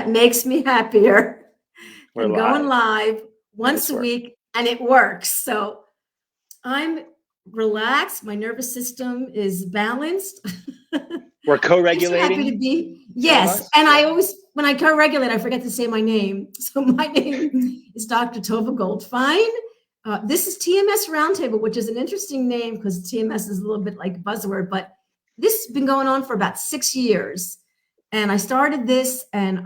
that makes me happier We're than going live once Nice a work. week, and it works. So I'm relaxed. My nervous system is balanced. We're Makes me happy to co-regulating. be. Two of Yes. us. And I always, when I co-regulate, I forget to say my name. So my name is Dr. Tovah Goldfein. This is TMS Roundtable, which is an interesting name because TMS is a little bit like a buzzword, but this has been going on for about 6 years. And I started this, and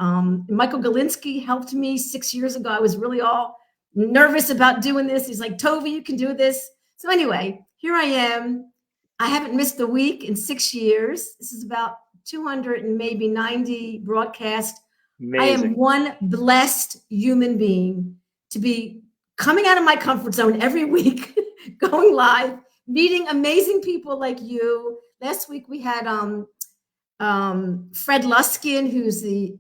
Michael Galinsky helped me 6 years ago. I was really all nervous about doing this. He's like, Tovah, you can do this. So anyway, here I am. I haven't missed a week in 6 years. This is about 200 and maybe 90 broadcasts. Amazing. I am one blessed human being to be coming out of my comfort zone every week, going live, meeting amazing people like you. Last week we had Fred Luskin, who's the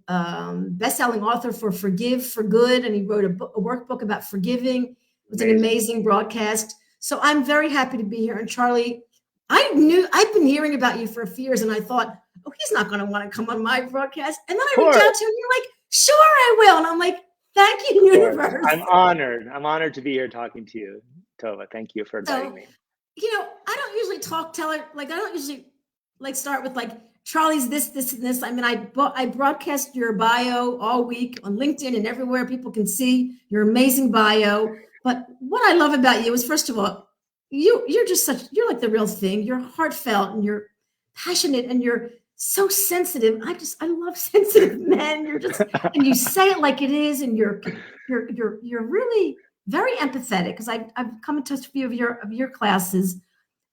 best-selling author for Forgive for Good, and he wrote a workbook about forgiving. It was an amazing broadcast. So I'm very happy to be here. And Charlie, I've been hearing about you for a few years, and I thought, oh, he's not going to want to come on my broadcast. And then I reached out to him, and you're like, sure, I will. And I'm like, thank you, universe. I'm honored. I'm honored to be here talking to you, Tovah. Thank you for inviting me. I don't usually I don't usually start with Charlie's this, and this. I mean, I broadcast your bio all week on LinkedIn and everywhere people can see your amazing bio. But what I love about you is, first of all, you're like the real thing. You're heartfelt and you're passionate and you're so sensitive. I love sensitive men. And you say it like it is, and you're really very empathetic, because I've come into a few of your classes.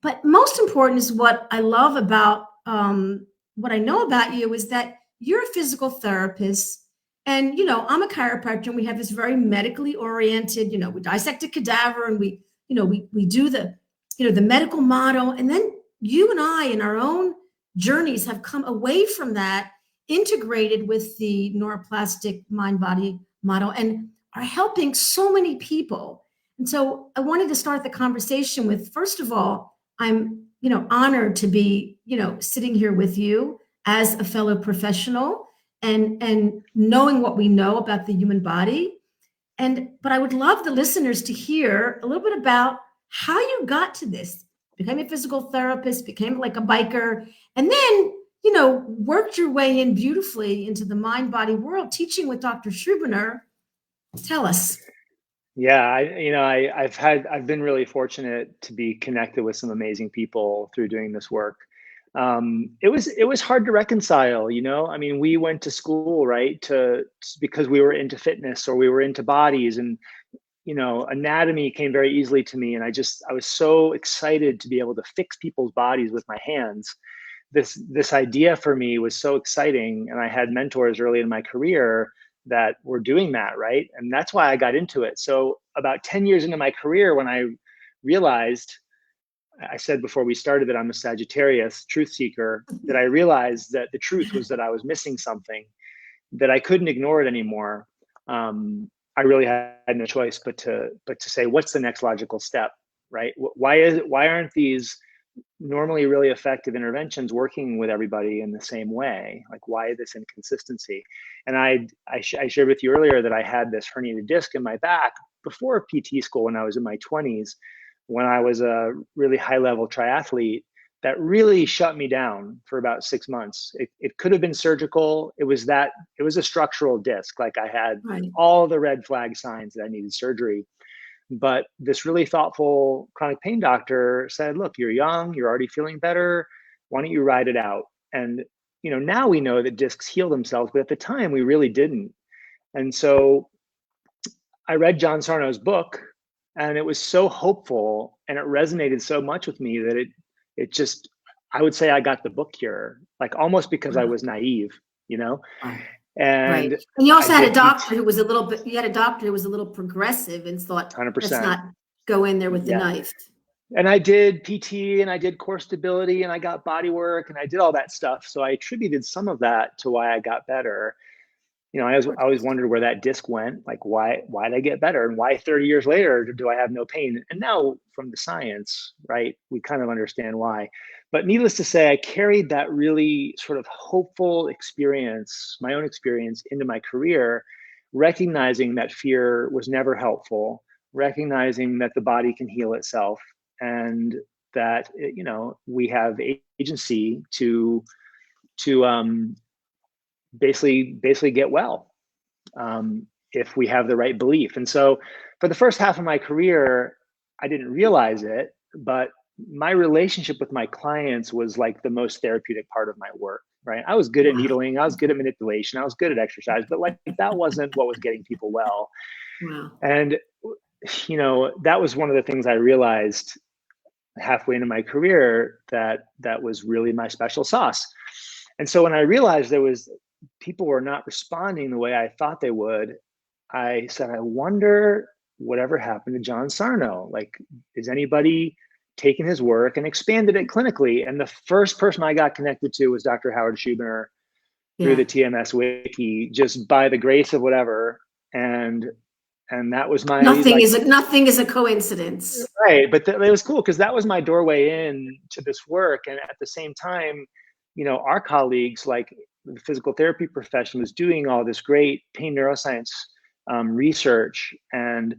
But most important is what I love about what I know about you is that you're a physical therapist, and I'm a chiropractor, and we have this very medically oriented. We dissect a cadaver, and we do the the medical model, and then you and I in our own journeys have come away from that, integrated with the neuroplastic mind-body model, and are helping so many people. And so I wanted to start the conversation with, first of all, I'm honored to be sitting here with you as a fellow professional, and knowing what we know about the human body. But I would love the listeners to hear a little bit about how you got to this, became a physical therapist, became like a biker, and then worked your way in beautifully into the mind-body world, teaching with Dr. Schrubener. Tell us. Yeah, I've been really fortunate to be connected with some amazing people through doing this work. It was hard to reconcile, I mean, we went to school, right, because we were into fitness or we were into bodies, and anatomy came very easily to me, and I was so excited to be able to fix people's bodies with my hands. This idea for me was so exciting, and I had mentors early in my career that were doing that, right? And that's why I got into it. So about 10 years into my career, when I realized, I said before we started that I'm a Sagittarius truth seeker, that I realized that the truth was that I was missing something, that I couldn't ignore it anymore. I really had no choice but to say, what's the next logical step, right? Why aren't these normally really effective interventions working with everybody in the same way? Like, why this inconsistency? And I shared with you earlier that I had this herniated disc in my back before PT school when I was in my 20s, when I was a really high level triathlete, that really shut me down for about 6 months. It could have been surgical. It was a structural disc. Like, I had all the red flag signs that I needed surgery. But this really thoughtful chronic pain doctor said, look, you're young, you're already feeling better. Why don't you ride it out? And, now we know that discs heal themselves, but at the time we really didn't. And so I read John Sarno's book, and it was so hopeful, and it resonated so much with me that it just, I would say I got the book cure, like almost because I was naive, And you also had a doctor who was a little bit, you had a doctor who was a little progressive and thought, 100%. Let's not go in there with the knife. And I did PT, and I did core stability, and I got body work, and I did all that stuff. So I attributed some of that to why I got better. I always wondered where that disc went. Like, why did I get better, and why 30 years later do I have no pain? And now from the science, right, we kind of understand why. But needless to say, I carried that really sort of hopeful experience, my own experience, into my career, recognizing that fear was never helpful, recognizing that the body can heal itself, and that we have agency to basically get well, if we have the right belief. And so for the first half of my career, I didn't realize it, but my relationship with my clients was like the most therapeutic part of my work, right? I was good at Wow. needling, I was good at manipulation, I was good at exercise, but like that wasn't what was getting people well. Wow. And that was one of the things I realized halfway into my career, that was really my special sauce. And so when I realized people were not responding the way I thought they would, I said, I wonder whatever happened to John Sarno. Like, is anybody taking his work and expanded it clinically? And the first person I got connected to was Dr. Howard Schubiner through the TMS wiki, just by the grace of whatever. And that was my nothing is a coincidence, right? But it was cool because that was my doorway in to this work. And at the same time, our colleagues, like the physical therapy profession, was doing all this great pain neuroscience research and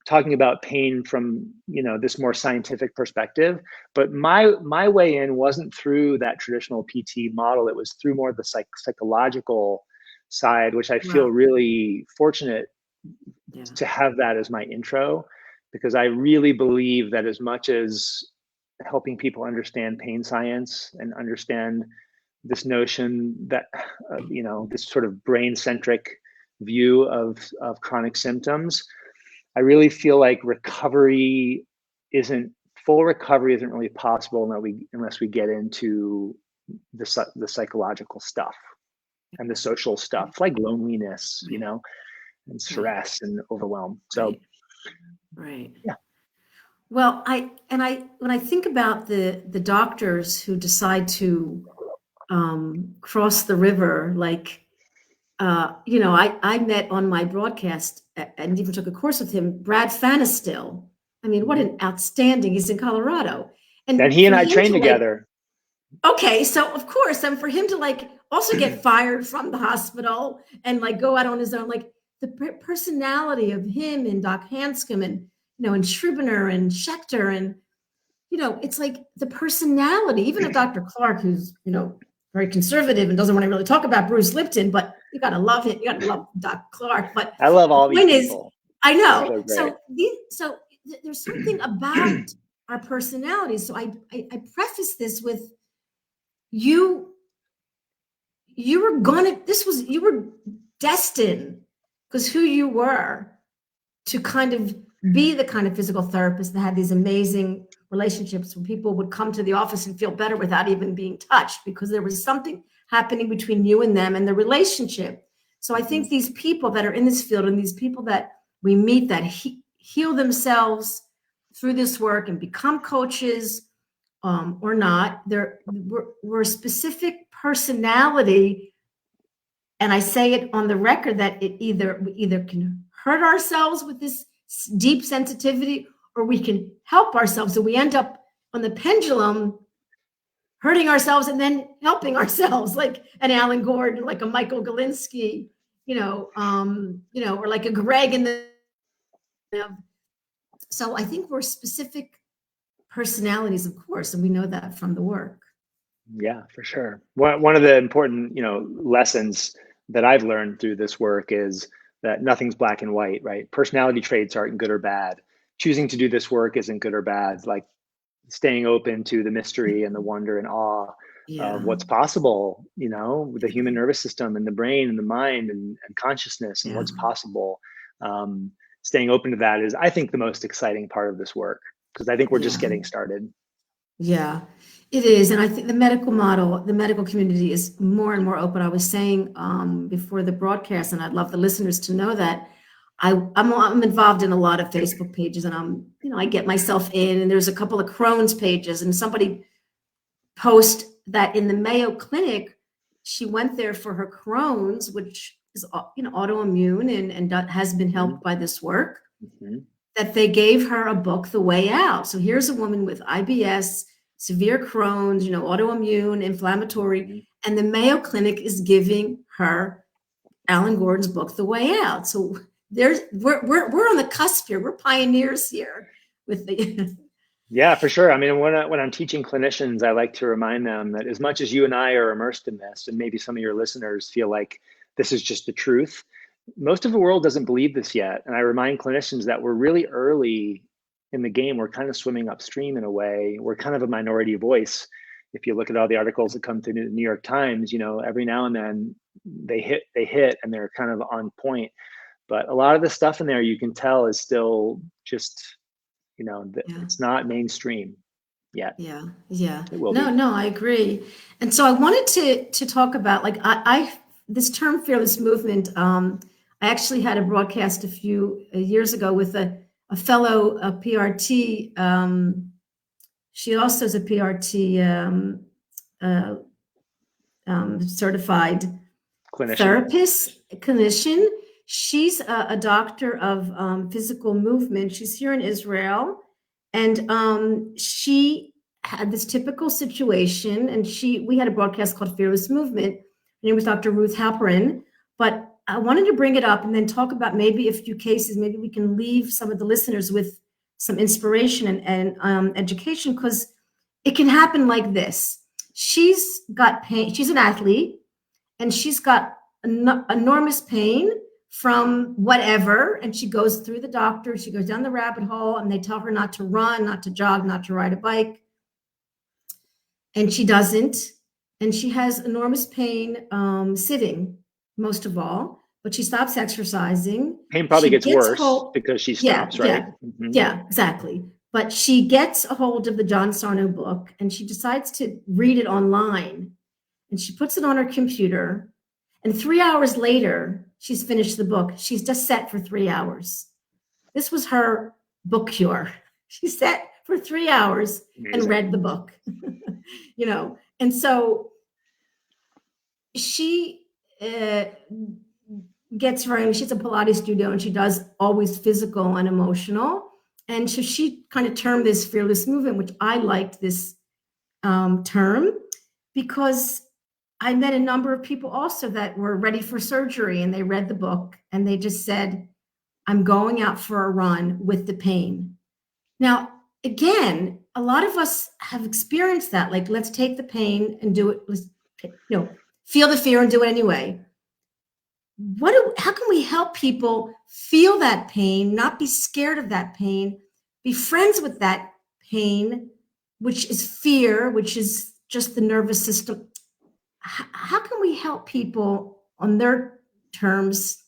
talking about pain from this more scientific perspective. But my way in wasn't through that traditional PT model. It was through more the psychological side, which I feel really fortunate to have that as my intro, because I really believe that as much as helping people understand pain science and understand this notion that this sort of brain-centric view of chronic symptoms, I really feel like full recovery isn't really possible unless we get into the psychological stuff and the social stuff, like loneliness, and stress and overwhelm. So right. Yeah. Well, when I think about the doctors who decide to cross the river, like I met on my broadcast and even took a course with him, Brad Fanistil. I mean, what an outstanding! He's in Colorado, and he and I trained together. Okay, so of course, and for him to also get fired from the hospital and go out on his own, the personality of him and Doc Hanscom and and Scrivener and Schechter, and it's like the personality, even of Dr. Clark, who's very conservative and doesn't want to really talk about Bruce Lipton, but you gotta love him. You gotta love Doc Clark. But I love all these people. I know. So there's something about our personalities. So I preface this with you were destined, because who you were, to kind of be the kind of physical therapist that had these amazing relationships where people would come to the office and feel better without even being touched, because there was something happening between you and them and the relationship. So I think these people that are in this field and these people that we meet that heal themselves through this work and become coaches, or not, we're a specific personality. And I say it on the record that we either can hurt ourselves with this deep sensitivity, or we can help ourselves. So we end up on the pendulum, hurting ourselves and then helping ourselves, like an Alan Gordon, like a Michael Galinsky, or like a Greg in the. So I think we're specific personalities, of course, and we know that from the work. Yeah, for sure. One of the important, lessons that I've learned through this work is that nothing's black and white, right? Personality traits aren't good or bad. Choosing to do this work isn't good or bad. Like staying open to the mystery and the wonder and awe of what's possible, with the human nervous system and the brain and the mind and consciousness and what's possible. Staying open to that is, I think, the most exciting part of this work, because I think we're just getting started. Yeah, it is. And I think the medical community is more and more open. I was saying before the broadcast, and I'd love the listeners to know that I'm involved in a lot of Facebook pages, and I get myself in, and there's a couple of Crohn's pages, and somebody post that in the Mayo Clinic, she went there for her Crohn's, which is, autoimmune and has been helped by this work, Mm-hmm. that they gave her a book, The Way Out. So here's a woman with IBS, severe Crohn's, autoimmune, inflammatory, and the Mayo Clinic is giving her Alan Gordon's book, The Way Out. So we're on the cusp here. We're pioneers here with the. Yeah, for sure. I mean, when I'm teaching clinicians, I like to remind them that as much as you and I are immersed in this, and maybe some of your listeners feel like this is just the truth, most of the world doesn't believe this yet. And I remind clinicians that we're really early in the game. We're kind of swimming upstream in a way. We're kind of a minority voice. If you look at all the articles that come through the New York Times, every now and then they hit and they're kind of on point. But a lot of the stuff in there you can tell is still just, it's not mainstream yet. Yeah. It will be. No, I agree. And so I wanted to talk about, like, I this term fearless movement. I actually had a broadcast a few years ago with a fellow PRT. She also is a PRT certified clinician. She's a doctor of physical movement. She's here in Israel, and she had this typical situation. And we had a broadcast called Fearless Movement. Her name was Dr. Ruth Halperin. But I wanted to bring it up and then talk about maybe a few cases. Maybe we can leave some of the listeners with some inspiration and education, because it can happen like this. She's got pain. She's an athlete, and she's got enormous pain from whatever, and she goes through the doctor, she goes down the rabbit hole, and they tell her not to run, not to jog, not to ride a bike, and she doesn't, and she has enormous pain sitting, most of all, but she stops exercising. Pain probably gets worse because she stops, right? Yeah, exactly. But she gets a hold of the John Sarno book, and she decides to read it online, and she puts it on her computer. And 3 hours later, she's finished the book. She's just sat for 3 hours. This was her book cure. She sat for 3 hours and read the book, And so she she's a Pilates studio, and she does always physical and emotional. And so she kind of termed this fearless movement, which I liked this term, because I met a number of people also that were ready for surgery, and they read the book and they just said, I'm going out for a run with the pain. Now, again, a lot of us have experienced that. Like, let's take the pain and do it. Let's, feel the fear and do it anyway. How can we help people feel that pain, not be scared of that pain, be friends with that pain, which is fear, which is just the nervous system? How can we help people on their terms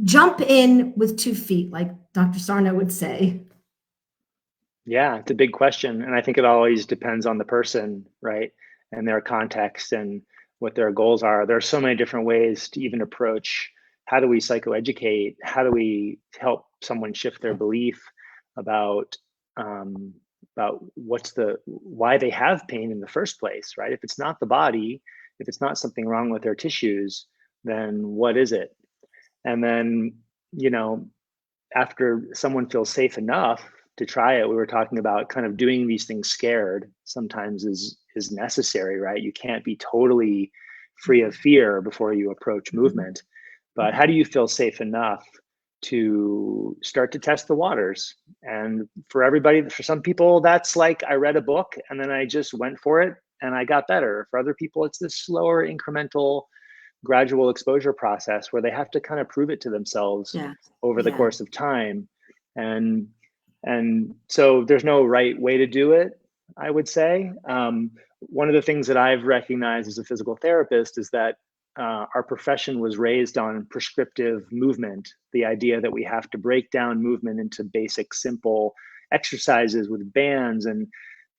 jump in with 2 feet, like Dr. Sarno would say? Yeah, it's a big question. And I think it always depends on the person, right? And their context and what their goals are. There are so many different ways to even approach, how do we psychoeducate? How do we help someone shift their belief about why they have pain in the first place, right? If it's not the body, if it's not something wrong with their tissues, then what is it? And then, after someone feels safe enough to try it, we were talking about kind of doing these things scared sometimes is necessary, right? You can't be totally free of fear before you approach movement. But how do you feel safe enough to start to test the waters? And for some people, that's like, I read a book and then I just went for it and I got better. For other people, it's this slower, incremental, gradual exposure process where they have to kind of prove it to themselves over the course of time. And so there's no right way to do it, I would say. One of the things that I've recognized as a physical therapist is that our profession was raised on prescriptive movement, the idea that we have to break down movement into basic, simple exercises with bands. And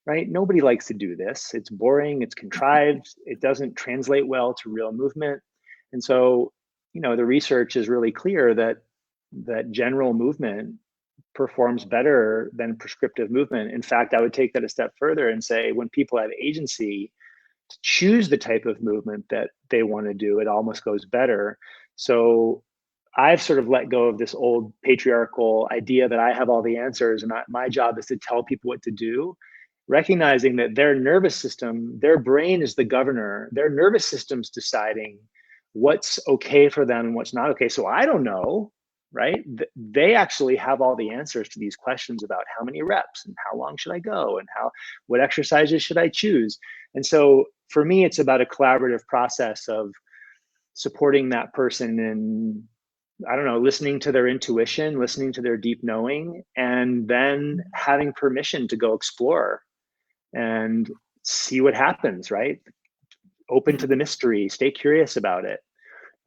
right, nobody likes to do this. It's boring, it's contrived, it doesn't translate well to real movement. And so, the research is really clear that general movement performs better than prescriptive movement. In fact, I would take that a step further and say, when people have agency to choose the type of movement that they want to do, it almost goes better. So I've sort of let go of this old patriarchal idea that I have all the answers and my job is to tell people what to do, recognizing that their nervous system, their brain is the governor, their nervous system's deciding what's okay for them and what's not okay. So I don't know, right? They actually have all the answers to these questions about how many reps and how long should I go and what exercises should I choose. And so for me, it's about a collaborative process of supporting that person in, I don't know, listening to their intuition, listening to their deep knowing, and then having permission to go explore and see what happens, right? Open to the mystery, stay curious about it.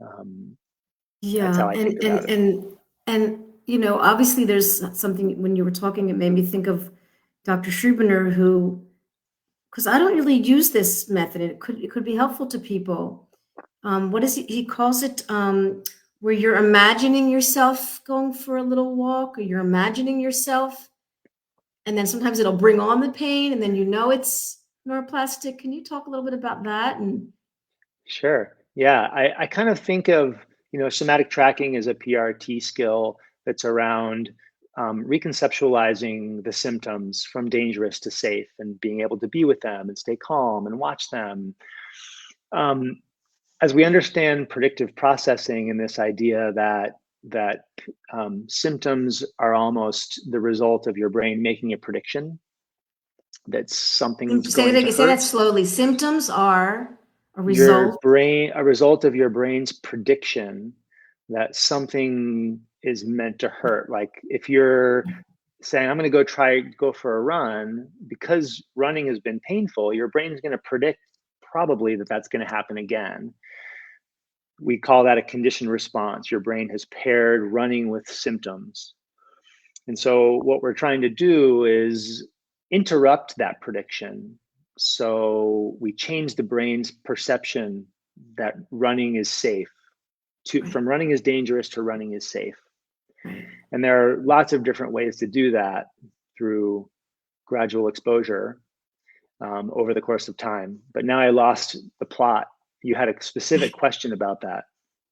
That's how I think about it. And obviously there's something when you were talking, it made me think of Dr. Schrubener, who, because I don't really use this method, and it could be helpful to people. What is he calls it? Where you're imagining yourself going for a little walk, or you're imagining yourself, and then sometimes it'll bring on the pain, and then it's neuroplastic. Can you talk a little bit about that? And Sure. Yeah, I kind of think of, somatic tracking as a PRT skill that's around reconceptualizing the symptoms from dangerous to safe and being able to be with them and stay calm and watch them. As we understand predictive processing and this idea that symptoms are almost the result of your brain making a prediction that something's going to say that hurt. slowly. Symptoms are a Your result. brain, a result of your brain's prediction that something is meant to hurt. Like if you're saying, I'm going to go for a run, because running has been painful, your brain's going to predict probably that's going to happen again. We call that a conditioned response. Your brain has paired running with symptoms. And so what we're trying to do is interrupt that prediction. So we change the brain's perception that running is safe from running is dangerous to running is safe. And there are lots of different ways to do that through gradual exposure over the course of time. But now I lost the plot. You had a specific question about that.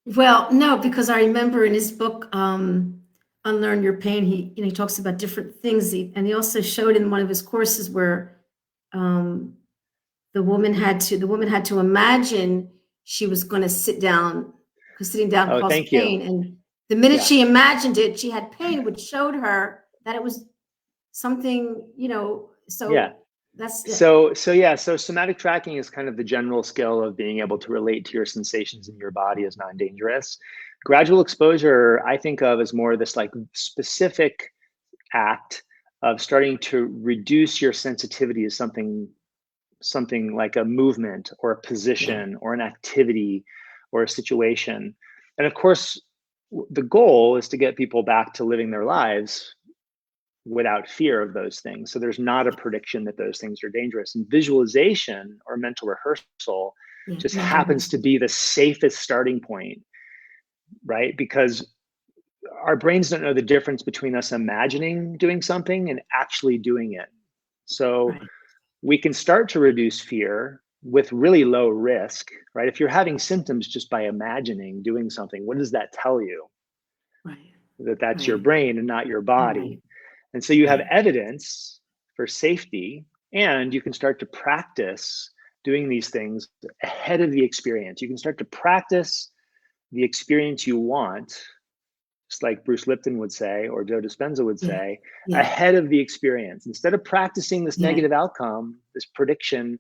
Well, no, because I remember in his book, Unlearn Your Pain, he talks about different things. And he also showed in one of his courses where the woman had to imagine she was going to sit down, because sitting down caused pain. And the minute she imagined it, she had pain, which showed her that it was something, so that's So somatic tracking is kind of the general skill of being able to relate to your sensations in your body as non-dangerous. Gradual exposure, I think of as more this like specific act of starting to reduce your sensitivity to something like a movement or a position or an activity or a situation. And of course, the goal is to get people back to living their lives without fear of those things. So there's not a prediction that those things are dangerous. And visualization or mental rehearsal just happens to be the safest starting point, right? Because our brains don't know the difference between us imagining doing something and actually doing it. So we can start to reduce fear with really low risk, right? If you're having symptoms just by imagining doing something, what does that tell you? That's your brain and not your body. And so you have evidence for safety, and you can start to practice doing these things ahead of the experience. You can start to practice the experience you want, just like Bruce Lipton would say, or Joe Dispenza would say, ahead of the experience. Instead of practicing this negative outcome, this prediction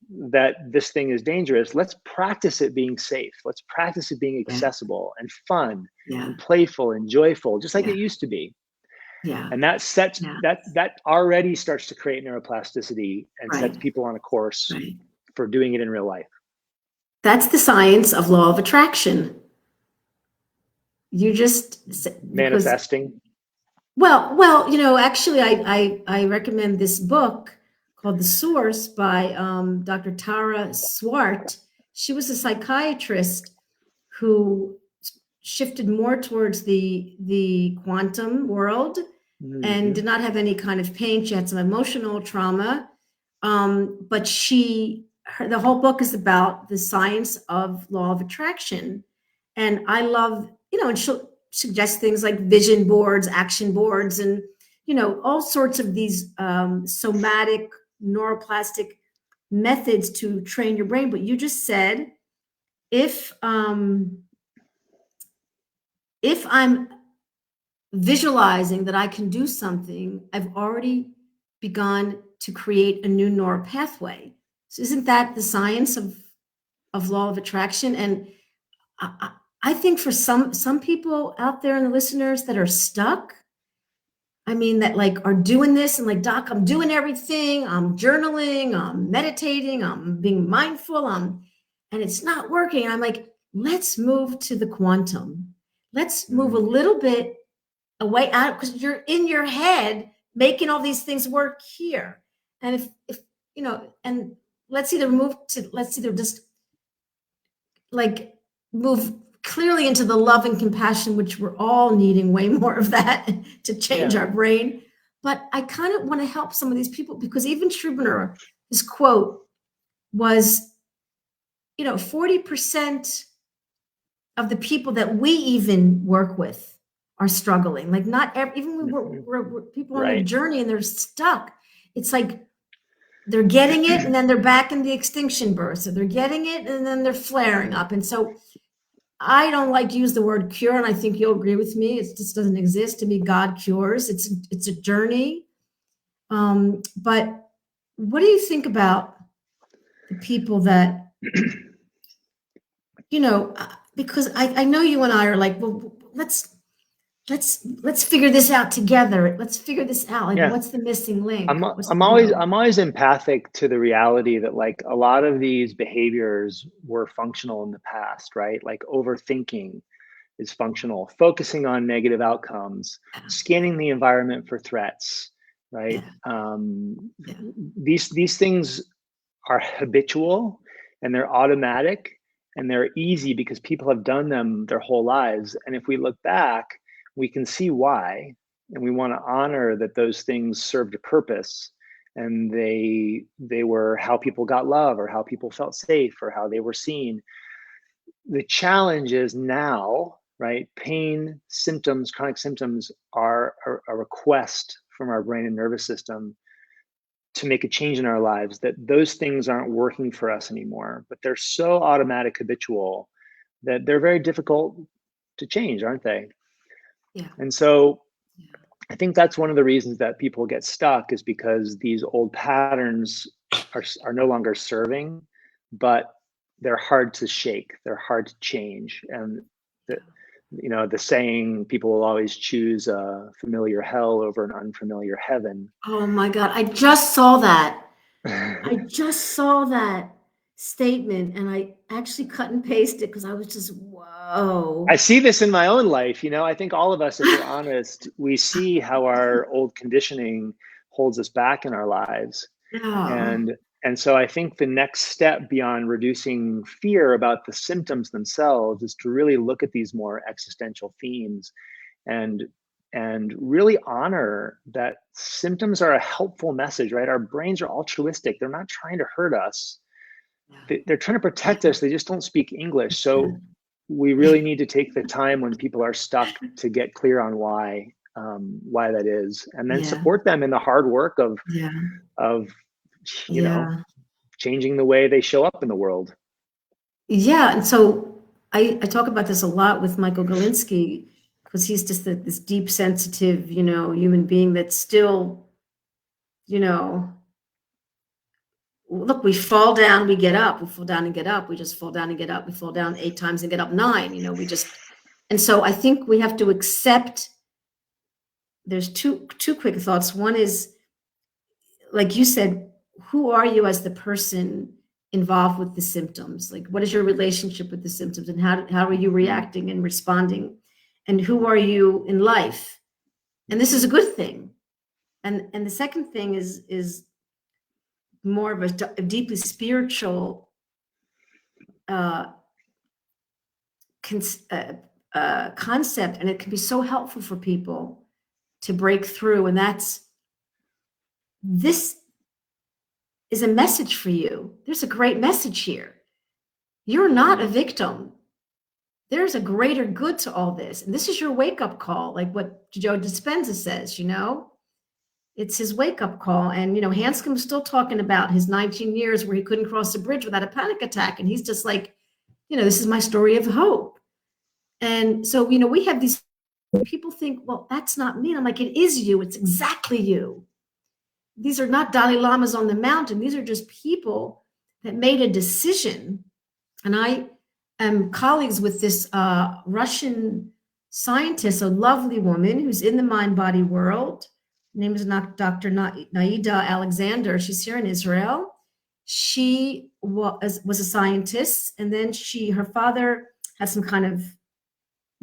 that this thing is dangerous, let's practice it being safe. Let's practice it being accessible and fun and playful and joyful, just like it used to be. And that sets that already starts to create neuroplasticity and sets people on a course for doing it in real life. That's the science of law of attraction. You just manifesting. Well, actually, I recommend this book called The Source by Dr. Tara Swart. She was a psychiatrist who shifted more towards the quantum world and did not have any kind of pain. She had some emotional trauma, but the whole book is about the science of law of attraction. And I love, and she'll suggest things like vision boards, action boards, and, all sorts of these somatic, neuroplastic methods to train your brain. But you just said, if I'm visualizing that I can do something, I've already begun to create a new neural pathway. So isn't that the science of law of attraction? And I think for some people out there in the listeners that are stuck, I mean, that like are doing this and like, Doc, I'm doing everything. I'm journaling, I'm meditating, I'm being mindful, and it's not working. And I'm like, let's move to the quantum. Let's move a little bit away out, because you're in your head making all these things work here. And if and let's either just like move clearly into the love and compassion, which we're all needing way more of that to change our brain. But I kind of want to help some of these people, because even Schrubener, his quote was, 40% of the people that we even work with are struggling. Like even we're people on a journey and they're stuck. It's like they're getting it and then they're back in the extinction burst. So they're getting it and then they're flaring up. And so I don't like to use the word cure, and I think you'll agree with me. It just doesn't exist. To me, God cures. It's a journey. But what do you think about the people that, because I know you and I are like, well, let's figure this out together. Let's figure this out. Like, what's the missing link? I'm always empathic to the reality that like a lot of these behaviors were functional in the past, right? Like overthinking is functional, focusing on negative outcomes, scanning the environment for threats, right? These things are habitual and they're automatic and they're easy because people have done them their whole lives. And if we look back, we can see why, and we want to honor that those things served a purpose, and they were how people got love or how people felt safe or how they were seen. The challenge is now, right? Pain, symptoms, chronic symptoms are a request from our brain and nervous system to make a change in our lives, that those things aren't working for us anymore, but they're so automatic, habitual, that they're very difficult to change, aren't they? Yeah. And so I think that's one of the reasons that people get stuck, is because these old patterns are no longer serving, but they're hard to shake. They're hard to change. And the saying, people will always choose a familiar hell over an unfamiliar heaven. Oh my God. I just saw that. I just saw that statement, and I actually cut and pasted because I was just, whoa. I see this in my own life. I think all of us, if we're honest, we see how our old conditioning holds us back in our lives. And so I think the next step beyond reducing fear about the symptoms themselves is to really look at these more existential themes and really honor that symptoms are a helpful message, right? Our brains are altruistic. They're not trying to hurt us. They're trying to protect us. They just don't speak English. So we really need to take the time when people are stuck to get clear on why that is, and then support them in the hard work of changing the way they show up in the world. Yeah. And so I talk about this a lot with Michael Galinsky, because he's just this deep, sensitive, human being that's still, look, we fall down, we get up, we fall down and get up, we just fall down and get up, we fall down 8 times and get up 9, and so I think we have to accept. There's two quick thoughts. One is, like you said, who are you as the person involved with the symptoms? Like, what is your relationship with the symptoms, and how are you reacting and responding? And who are you in life? And this is a good thing. And the second thing is more of a deeply spiritual concept, and it can be so helpful for people to break through. And this is a message for you. There's a great message here. You're not a victim. there's a greater good to all this. And this is your wake-up call, like what Joe Dispenza says, it's his wake-up call. And, Hanscom's still talking about his 19 years where he couldn't cross a bridge without a panic attack. And he's just like, this is my story of hope. And so, we have these people think, well, that's not me. And I'm like, it is you. It's exactly you. These are not Dalai Lamas on the mountain. These are just people that made a decision. And I am colleagues with this Russian scientist, a lovely woman who's in the mind-body world. Her name is Dr. Naida Alexander. She's here in Israel. She was a scientist, and then her father had some kind of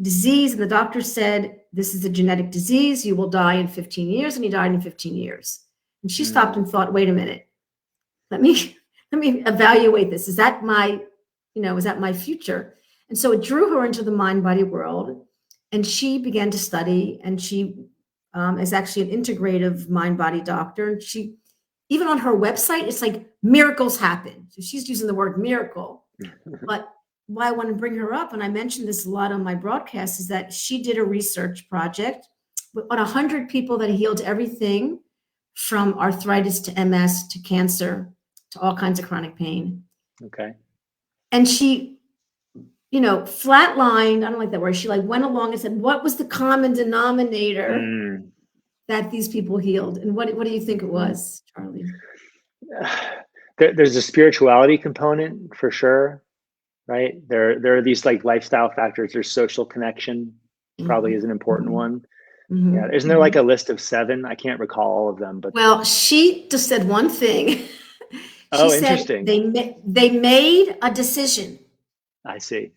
disease, and the doctor said, this is a genetic disease. You will die in 15 years, and he died in 15 years. And she stopped and thought, wait a minute, let me evaluate this. Is that my future? And so it drew her into the mind-body world, and she began to study, and she is actually an integrative mind-body doctor. And she, even on her website, it's like miracles happen. So she's using the word miracle. But why I want to bring her up, and I mentioned this a lot on my broadcast, is that she did a research project on 100 people that healed everything from arthritis to MS to cancer to all kinds of chronic pain. Okay. And she, flatlined, I don't like that word. She went along and said, what was the common denominator that these people healed? And what do you think it was, Charlie? There's a spirituality component for sure, right? There are these lifestyle factors. There's social connection, probably is an important one. Mm-hmm. Yeah, isn't there a list of 7? I can't recall all of them, but she just said one thing. She said interesting. They made a decision. I see.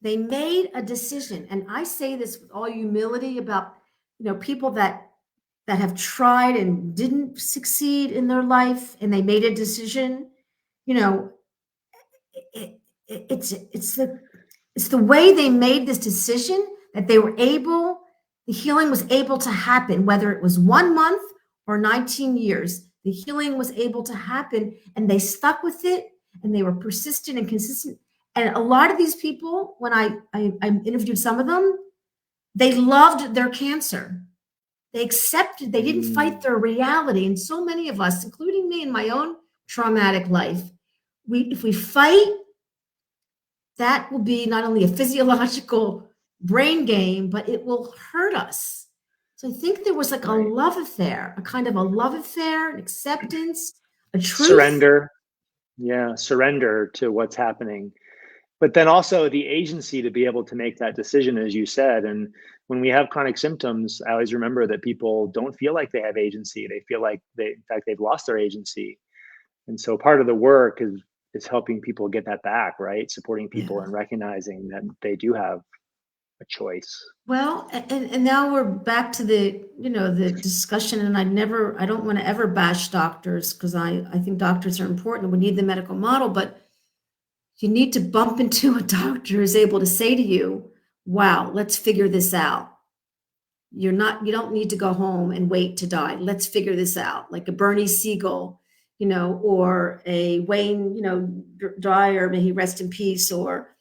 They made a decision, and I say this with all humility about people that have tried and didn't succeed in their life, and they made a decision. It's the way they made this decision that they were able. The healing was able to happen, whether it was 1 month or 19 years. The healing was able to happen, and they stuck with it, and they were persistent and consistent. And a lot of these people, when I interviewed some of them, they loved their cancer. They accepted, they didn't fight their reality. And so many of us, including me in my own traumatic life, if we fight, that will be not only a physiological brain game, but it will hurt us. So I think there was a love affair, a kind of a love affair, an acceptance, a truth. Surrender. Yeah, surrender to what's happening. But then also the agency to be able to make that decision, as you said. And when we have chronic symptoms, I always remember that people don't feel like they have agency. They feel like in fact, they've lost their agency. And so part of the work is helping people get that back, right? Supporting people and recognizing that they do have a choice. Well, and now we're back to the discussion, and I don't want to ever bash doctors, because I think doctors are important. We need the medical model, but you need to bump into a doctor who's able to say to you, wow, let's figure this out. You don't need to go home and wait to die. Let's figure this out. Like a Bernie Siegel, or a Wayne, Dyer, may he rest in peace, or,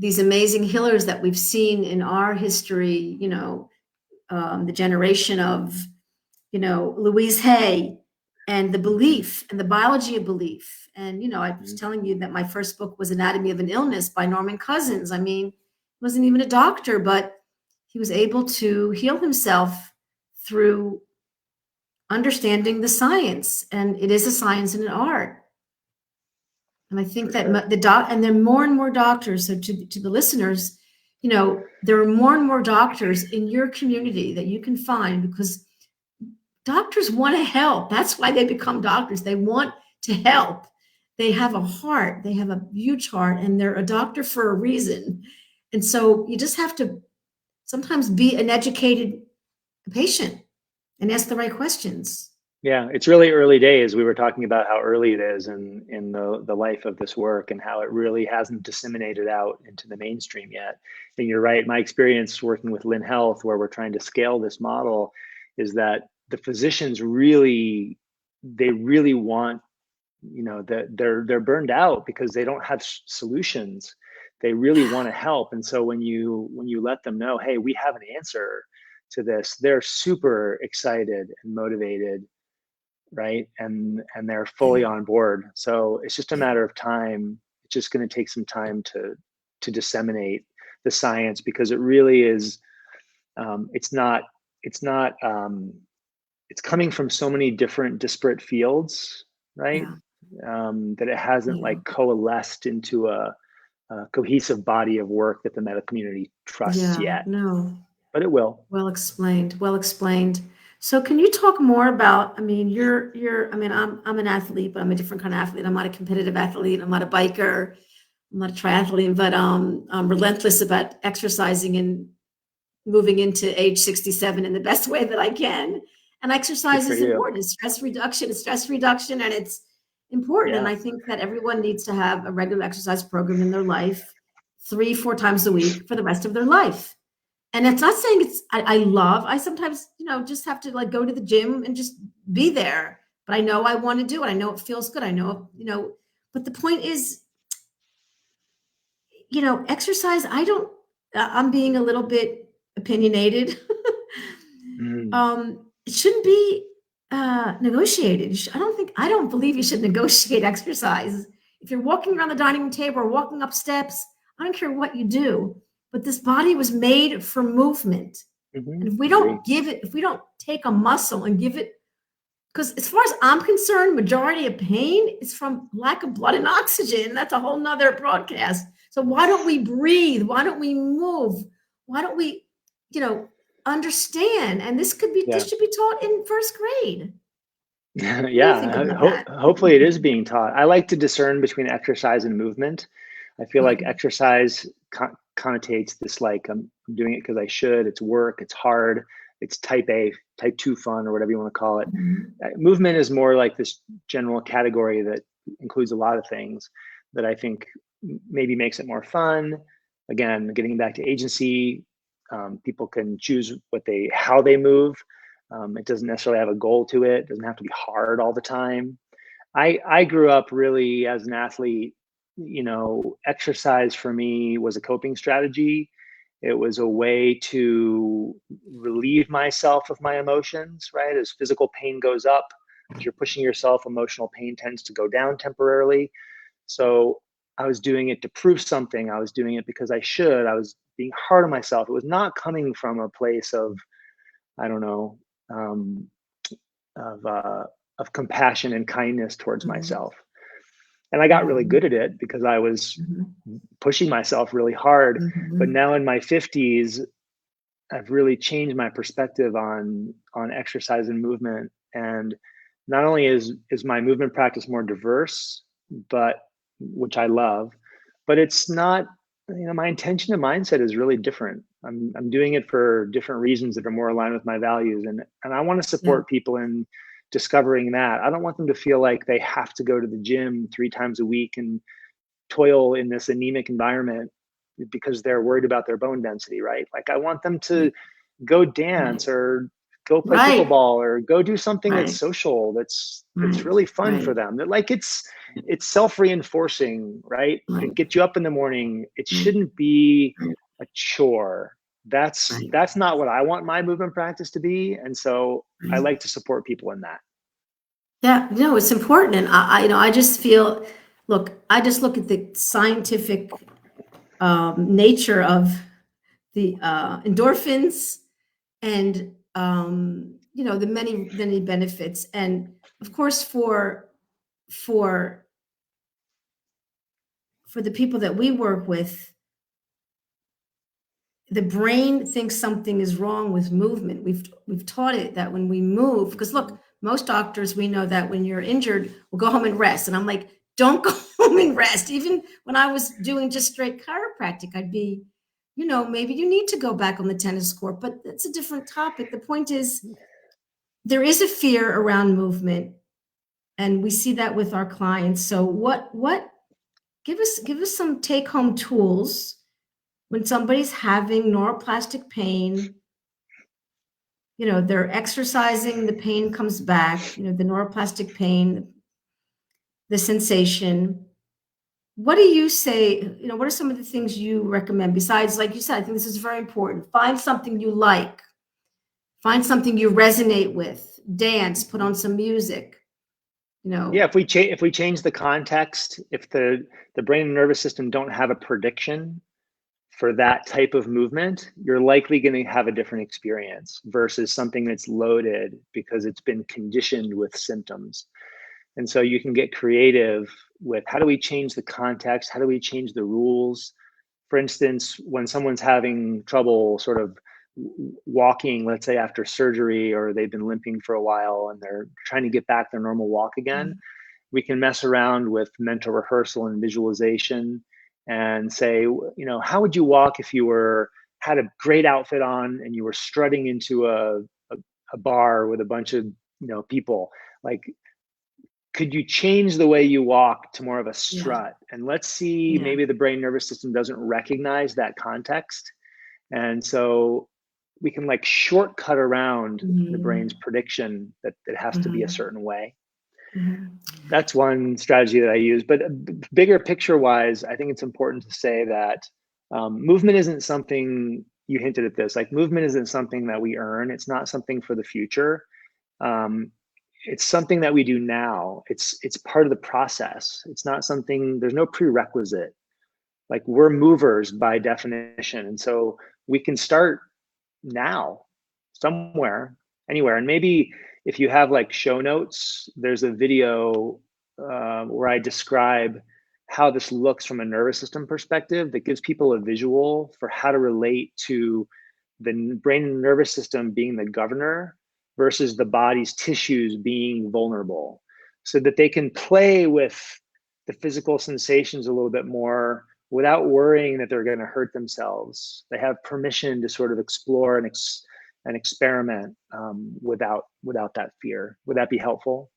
these amazing healers that we've seen in our history, the generation of, Louise Hay, and the belief and the biology of belief. And, I was telling you that my first book was Anatomy of an Illness by Norman Cousins. I mean, he wasn't even a doctor, but he was able to heal himself through understanding the science. And it is a science and an art. And I think that and there are more and more doctors. So to the listeners, there are more and more doctors in your community that you can find, because doctors want to help. That's why they become doctors. They want to help. They have a heart. They have a huge heart, and they're a doctor for a reason. And so you just have to sometimes be an educated patient and ask the right questions. Yeah, it's really early days. We were talking about how early it is in the life of this work, and how it really hasn't disseminated out into the mainstream yet. And you're right. My experience working with Lin Health, where we're trying to scale this model, is that the physicians really want, that they're burned out because they don't have solutions. they really want to help. And so when you let them know, hey, we have an answer to this, they're super excited and motivated, right? And they're fully Yeah. on board. So it's just a Yeah. matter of time. It's just going to take some time to disseminate the science, because it really is, it's not it's not it's coming from so many different disparate fields, right? Yeah. That it hasn't Yeah. like coalesced into a cohesive body of work that the medical community trusts Yeah. yet, No. but it will. Well explained. Well explained. So can you talk more about, I mean, I mean, I'm an athlete, but I'm a different kind of athlete. I'm not a competitive athlete. I'm not a biker. I'm not a triathlete, but I'm relentless about exercising and moving into age 67 in the best way that I can. And Good exercise for is you. important. It's stress reduction, and it's important. And Yeah. I think that everyone needs to have a regular exercise program in their life, 3, 4 times a week for the rest of their life. And it's not saying I sometimes, just have to like go to the gym and just be there. But I know I want to do it. I know it feels good. I know, but the point is, exercise, I'm being a little bit opinionated. Mm. It shouldn't be negotiated. I don't believe you should negotiate exercise. If you're walking around the dining room table or walking up steps, I don't care what you do, but this body was made for movement. And if we Agree. don't if we don't take a muscle and give it, because as far as I'm concerned, majority of pain is from lack of blood and oxygen. That's a whole nother broadcast. So why don't we breathe? Why don't we move? Why don't we, understand? And this Yeah. should be taught in first grade. What do you think Yeah. about that? Hopefully it is being taught. I like to discern between exercise and movement. I feel like Okay. exercise connotates this like, I'm doing it because I should. It's work. It's hard. It's type A, type 2 fun, or whatever you want to call it. Mhm. Movement is more like this general category that includes a lot of things that I think maybe makes it more fun. Again, getting back to agency, people can choose how they move. It doesn't necessarily have a goal to it. It doesn't have to be hard all the time. I grew up really as an athlete. Exercise for me was a coping strategy. It was a way to relieve myself of my emotions, right? As physical pain goes up, as you're pushing yourself, emotional pain tends to go down temporarily. So I was doing it to prove something. I was doing it because I should. I was being hard on myself. It was not coming from a place of, I don't know, um, of of compassion and kindness towards Mhm. myself. And I got really Mhm. good at it because I was Mhm. pushing myself really hard. But Mhm. now in my 50s, I've really changed my perspective on exercise and movement. And not only is my movement practice more diverse, but which I love, but it's not, my intention and mindset is really different. I'm doing it for different reasons that are more aligned with my values. And I want to Yeah. support people in discovering that. I don't want them to feel like they have to go to the gym 3 times a week and toil in this anemic environment because they're worried about their bone density, right? Like I want them to Right. go Right. dance or go play Right. pickleball or go do something that's Right. social, that's Right. really fun for Right. them. That like it's self-reinforcing, right? Right. It gets you up in the morning. It Right. shouldn't be Right. a chore. Right. That's not what I want my movement practice to be. And so I Right. like to support people in that. Yeah, no, it's important. And I just feel, look, I just look at the scientific nature of the endorphins and, the many, many benefits. And of course, for, for the people that we work with, the brain thinks something is wrong with movement. We've taught it that when we move, because look, most doctors, we know that when you're injured, we'll go home and rest. And I'm like, don't go home and rest. Even when I was doing just straight chiropractic, I'd be, maybe you need to go back on the tennis court, but that's a different topic. The point is, there is a fear around movement, and we see that with our clients. So what give us some take home tools when somebody's having neuroplastic pain, they're exercising, the pain comes back, the neuroplastic pain, the sensation. what do you say, what are some of the things you recommend besides, like you said, I think this is very important. Find something you like, find something you resonate with, dance, put on some music, Yeah, if we change the context, if the brain and nervous system don't have a prediction for that type of movement, you're likely going to have a different experience versus something that's loaded because it's been conditioned with symptoms. And so you can get creative with, how do we change the context? How do we change the rules? For instance, when someone's having trouble sort of walking, let's say after surgery, or they've been limping for a while and they're trying to get back their normal walk again, we can mess around with mental rehearsal and visualization and say, how would you walk if you had a great outfit on and you were strutting into a bar with a bunch of people? Like, could you change the way you walk to more of a strut? And let's see, maybe the brain nervous system doesn't recognize that context. And so we can like shortcut around the brain's prediction that it has to be a certain way. That's one strategy that I use. But bigger picture wise, I think it's important to say that movement isn't something, you hinted at this, like movement isn't something that we earn. It's not something for the future. It's something that we do now. It's part of the process. It's not something, there's no prerequisite. Like, we're movers by definition. And so we can start now, somewhere, anywhere. And maybe if you have like show notes, there's a video where I describe how this looks from a nervous system perspective that gives people a visual for how to relate to the brain and nervous system being the governor versus the body's tissues being vulnerable, so that they can play with the physical sensations a little bit more without worrying that they're going to hurt themselves. They have permission to sort of explore and experiment without that fear. Would that be helpful?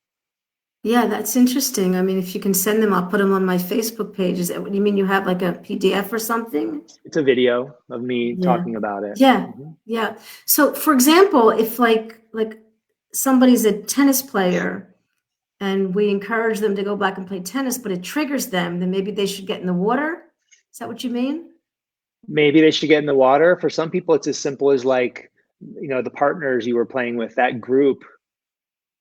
Yeah, that's interesting. I mean, if you can send them, I'll put them on my Facebook page. Is that what you mean? You have like a PDF or something? It's a video of me talking about it. Yeah. Yeah. So for example, if like somebody's a tennis player and we encourage them to go back and play tennis, but it triggers them, then maybe they should get in the water. Is that what you mean? Maybe they should get in the water. For some people, it's as simple as like, the partners you were playing with, that group,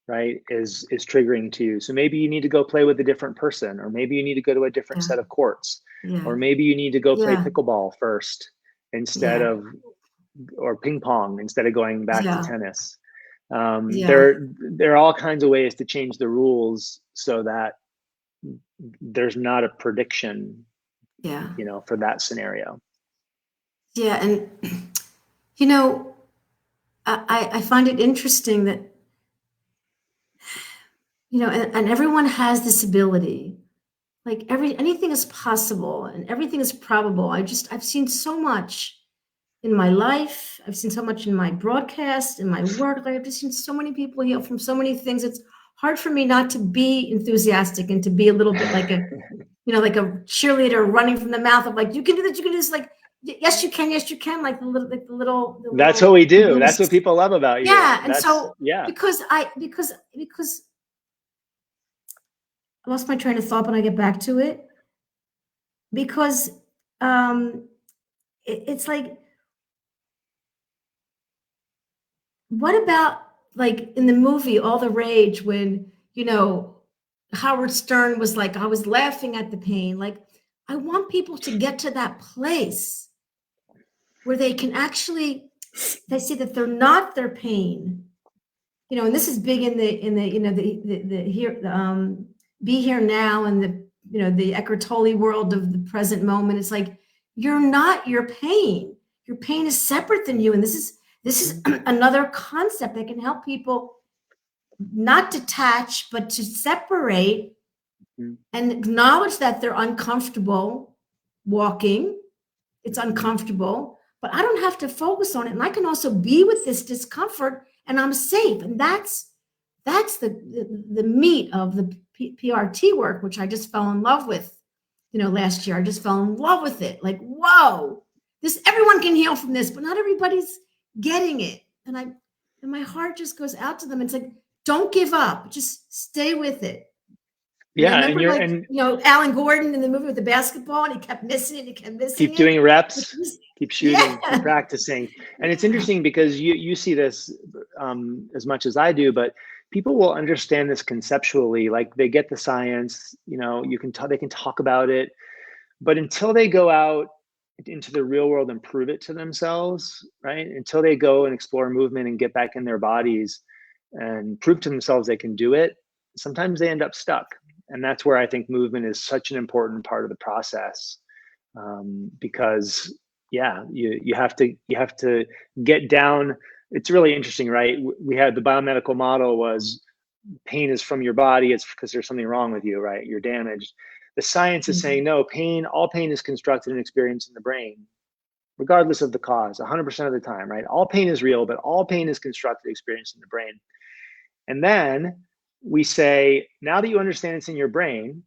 right, is triggering to you. So maybe you need to go play with a different person, or maybe you need to go to a different set of courts, or maybe you need to go play pickleball first instead of, or ping pong instead of going back to tennis. There are all kinds of ways to change the rules so that there's not a prediction, for that scenario. Yeah. And, I find it interesting that, and everyone has this ability. Like anything is possible and everything is probable. I've seen so much in my life. I've seen so much in my broadcast, in my work. Like, I've just seen so many people heal from so many things. It's hard for me not to be enthusiastic and to be a little bit like a, like a cheerleader running from the mouth of like, you can do this, you can do this. Like, yes, you can. Yes, you can. Like the little. That's what we do. That's what people love about you. Yeah. And so, because I lost my train of thought, but I get back to it because it's like, what about like in the movie All the Rage when, Howard Stern was like, I was laughing at the pain. Like, I want people to get to that place where they can actually, they see that they're not their pain, and this is big in the here, be here now, and the Eckhart Tolle world of the present moment. It's like, you're not your pain. Your pain is separate than you. And this is another concept that can help people not detach, but to separate and acknowledge that they're uncomfortable walking. It's uncomfortable, but I don't have to focus on it. And I can also be with this discomfort and I'm safe. And that's the meat of the PRT work, which I just fell in love with, last year. I just fell in love with it. Like, whoa, everyone can heal from this, but not everybody's getting it. And my heart just goes out to them. It's like, don't give up, just stay with it. Yeah, and Remember, you're like, and Alan Gordon in the movie with the basketball, and he kept missing it, he kept missing keep it. doing reps, keep shooting, keep Yeah. practicing. And it's Yeah. interesting because you see this as much as I do, but people will understand this conceptually. Like they get the science, they can talk about it, but until they go out into the real world and prove it to themselves, right? Until they go and explore movement and get back in their bodies and prove to themselves they can do it, sometimes they end up stuck. And that's where I think movement is such an important part of the process, because yeah, you have to get down. It's really interesting, right? We had the biomedical model was pain is from your body. It's because there's something wrong with you, right? You're damaged. The science is saying no, all pain is constructed and experienced in the brain, regardless of the cause, 100% of the time, right? All pain is real, but all pain is constructed, experienced in the brain. And then we say, now that you understand it's in your brain,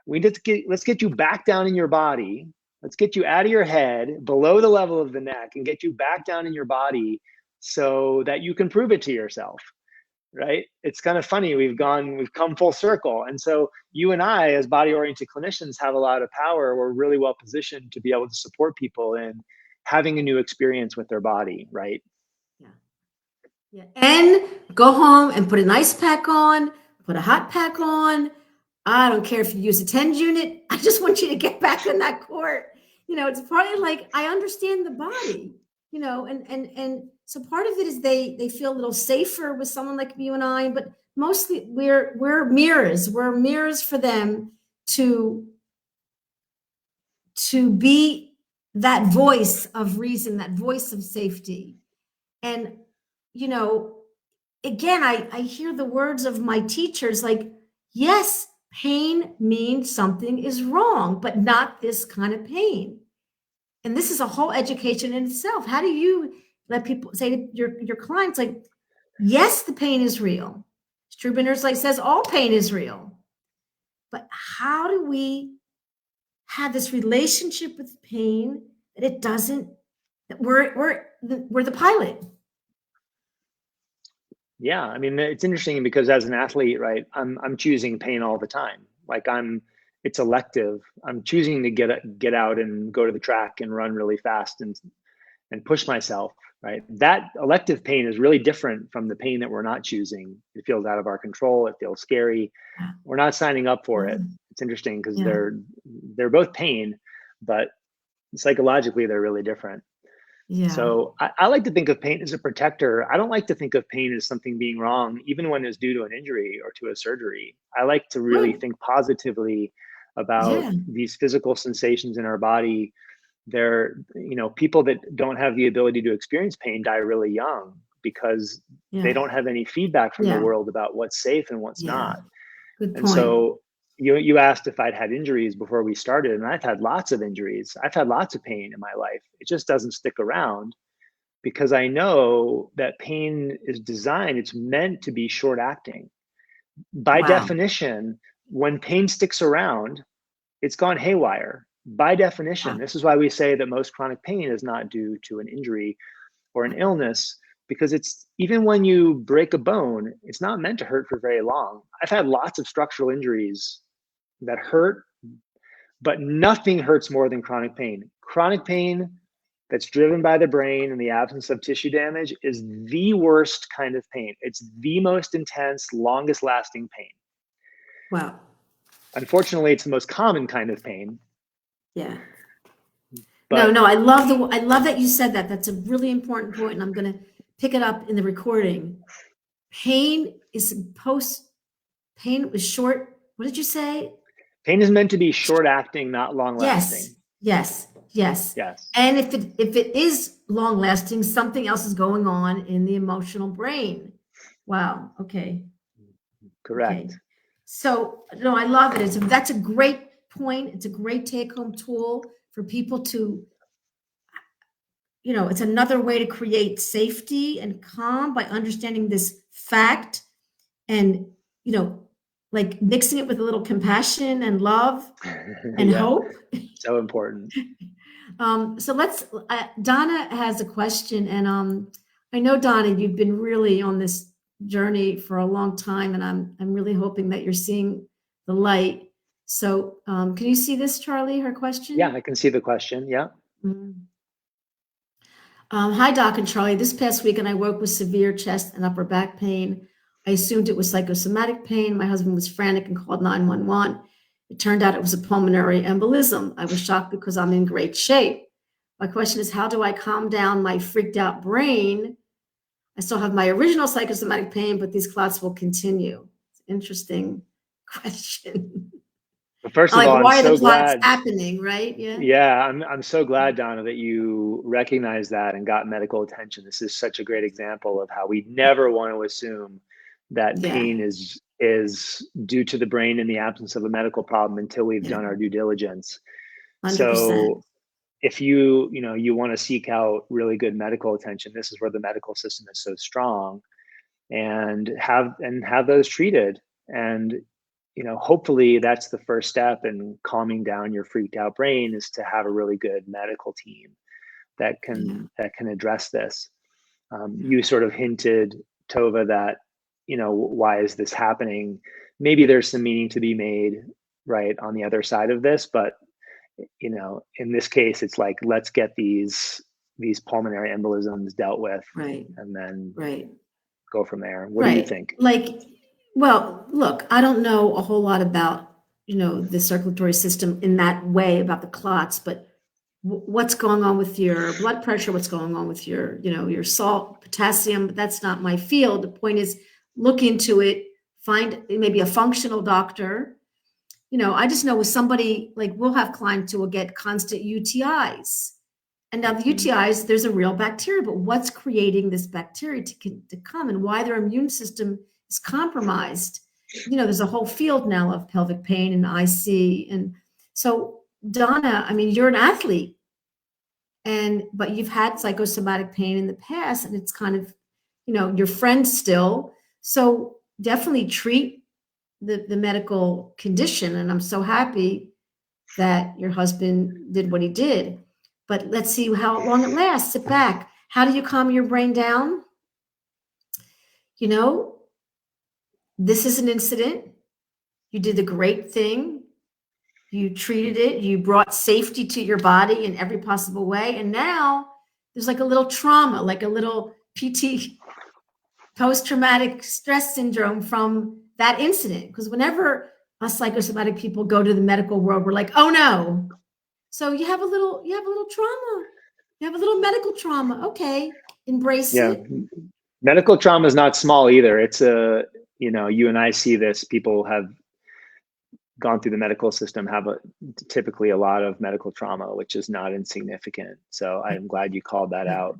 let's get you back down in your body. Let's get you out of your head, below the level of the neck, and get you back down in your body so that you can prove it to yourself. Right? It's kind of funny. We've come full circle. And so you and I, as body-oriented clinicians, have a lot of power. We're really well positioned to be able to support people in having a new experience with their body, right? Yeah. Yeah. And go home and put an ice pack on, put a hot pack on. I don't care if you use a TENS unit. I just want you to get back in that court. It's probably like, I understand the body, and so part of it is they feel a little safer with someone like you and I, but mostly we're mirrors. We're mirrors for them to be that voice of reason, that voice of safety. And, again, I hear the words of my teachers like, yes, pain means something is wrong, but not this kind of pain. And this is a whole education in itself. How do you let people say to your clients, like, yes, the pain is real. Strubiners like says all pain is real. But how do we have this relationship with pain that it doesn't, that we're the pilot? Yeah, I mean, it's interesting because as an athlete, right, I'm choosing pain all the time. Like it's elective. I'm choosing to get out and go to the track and run really fast and push myself, right? That elective pain is really different from the pain that we're not choosing. It feels out of our control. It feels scary. We're not signing up for it. It's interesting because they're both pain, but psychologically they're really different. Yeah. So I like to think of pain as a protector. I don't like to think of pain as something being wrong, even when it's due to an injury or to a surgery. I like to really think positively about these physical sensations in our body. People that don't have the ability to experience pain die really young because they don't have any feedback from the world about what's safe and what's not. Good point. And so you asked if I'd had injuries before we started, and I've had lots of injuries. I've had lots of pain in my life. It just doesn't stick around because I know that pain is designed, it's meant to be short acting. By definition, when pain sticks around, it's gone haywire. By definition, this is why we say that most chronic pain is not due to an injury or an illness, because it's even when you break a bone, it's not meant to hurt for very long. I've had lots of structural injuries that hurt, but nothing hurts more than chronic pain. Chronic pain that's driven by the brain and the absence of tissue damage is the worst kind of pain. It's the most intense, longest lasting pain. Wow. Unfortunately, it's the most common kind of pain. Yeah. But no, I love that you said that. That's a really important point, and I'm going to pick it up in the recording. Pain is short. What did you say? Pain is meant to be short acting, not long lasting. Yes. And if it is long lasting, something else is going on in the emotional brain. Wow. Okay. Correct. Okay. So no, I love it. That's a great point. It's a great take-home tool for people to, it's another way to create safety and calm by understanding this fact and, like mixing it with a little compassion and love and hope. So important. So Donna has a question, and I know, Donna, you've been really on this journey for a long time, and I'm really hoping that you're seeing the light. So can you see this, Charlie, her question? Yeah, I can see the question. Yeah. Mm-hmm. Hi, Doc and Charlie. This past weekend, I woke with severe chest and upper back pain. I assumed it was psychosomatic pain. My husband was frantic and called 911. It turned out it was a pulmonary embolism. I was shocked because I'm in great shape. My question is, how do I calm down my freaked out brain? I still have my original psychosomatic pain, but these clots will continue. It's an interesting question. But first of Like, all, I'm why are the so clots glad. happening, right? Yeah. Yeah, I'm so glad, Donna, that you recognize that and got medical attention. This is such a great example of how we never want to assume that Yeah. pain is due to the brain in the absence of a medical problem until we've Yeah. done our due diligence. 100%. So if you want to seek out really good medical attention, this is where the medical system is so strong, and have those treated. And hopefully that's the first step in calming down your freaked out brain, is to have a really good medical team that can address this. You sort of hinted, Tova, that why is this happening? Maybe there's some meaning to be made right on the other side of this, but in this case, it's like, let's get these pulmonary embolisms dealt with, Right. and then Right. go from there. What do you think? Well, look, I don't know a whole lot about, the circulatory system in that way about the clots, but what's going on with your blood pressure, what's going on with your, your salt, potassium, but that's not my field. The point is, look into it, find maybe a functional doctor. I just know with somebody, like, we'll have clients who will get constant UTIs. And now the UTIs, there's a real bacteria, but what's creating this bacteria to come, and why their immune system is compromised? There's a whole field now of pelvic pain and IC. And so, Donna, I mean, you're an athlete, but you've had psychosomatic pain in the past, and it's kind of, your friend still. So definitely treat the medical condition. And I'm so happy that your husband did what he did. But let's see how long it lasts. Sit back. How do you calm your brain down? This is an incident. You did a great thing. You treated it. You brought safety to your body in every possible way. And now there's like a little trauma, like a little PT, post-traumatic stress syndrome from that incident. Because whenever us psychosomatic people go to the medical world, we're like, oh no. So you have a little trauma. You have a little medical trauma. Okay. Embrace it. Medical trauma is not small either. It's you and I see this. People have gone through the medical system, have typically a lot of medical trauma, which is not insignificant. So I'm glad you called that out.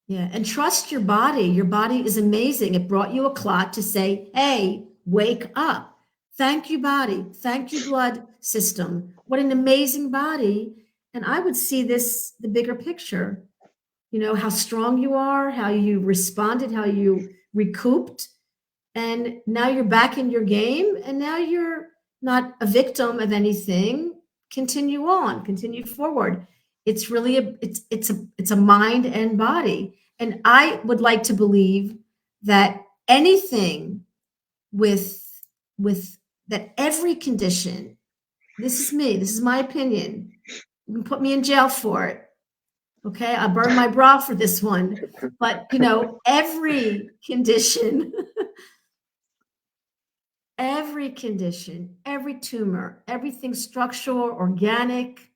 Yeah. And trust your body. Your body is amazing. It brought you a clot to say, hey, wake up. Thank you, body. Thank you, blood system. What an amazing body. And I would see this, the bigger picture, how strong you are, how you responded, how you recouped. And now you're back in your game, and now you're not a victim of anything. Continue on, continue forward. It's really it's a mind and body. And I would like to believe that anything with that, every condition, this is me, this is my opinion. You can put me in jail for it. Okay, I burn my bra for this one. But every condition, every tumor, everything structural, organic,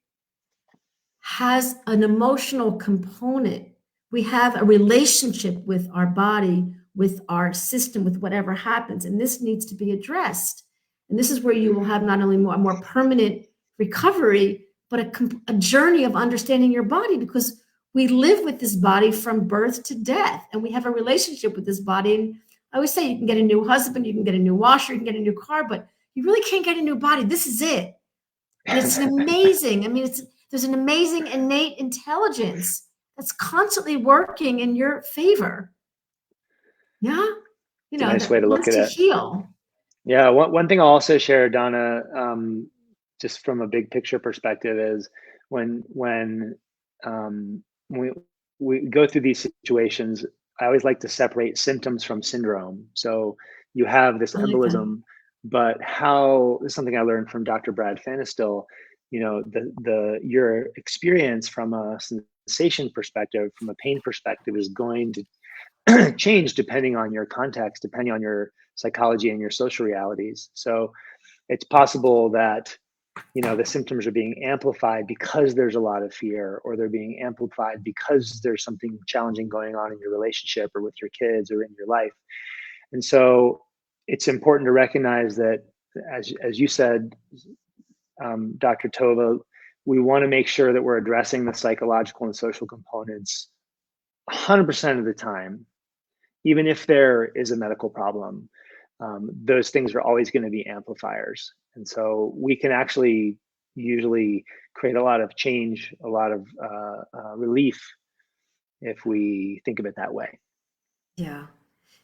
has an emotional component. We have a relationship with our body, with our system, with whatever happens, and this needs to be addressed. And this is where you will have not only a more permanent recovery, but a journey of understanding your body, because we live with this body from birth to death, and we have a relationship with this body. And I always say, you can get a new husband, you can get a new washer, you can get a new car, but you really can't get a new body. This is it. And it's amazing. I mean, there's an amazing innate intelligence that's constantly working in your favor. Yeah. It's a nice way to look at it. Heal. Yeah. One thing I'll also share, Donna, just from a big picture perspective, is when we go through these situations, I always like to separate symptoms from syndrome. So you have this embolism, But this is something I learned from Dr. Brad Fanistil, your experience from a sensation perspective, from a pain perspective, is going to change depending on your context, depending on your psychology and your social realities. So it's possible that the symptoms are being amplified because there's a lot of fear, or they're being amplified because there's something challenging going on in your relationship or with your kids or in your life. And so it's important to recognize that, as you said, Dr. Tovah, we want to make sure that we're addressing the psychological and social components 100% of the time. Even if there is a medical problem, those things are always going to be amplifiers. And so we can actually usually create a lot of change, a lot of relief if we think of it that way. Yeah.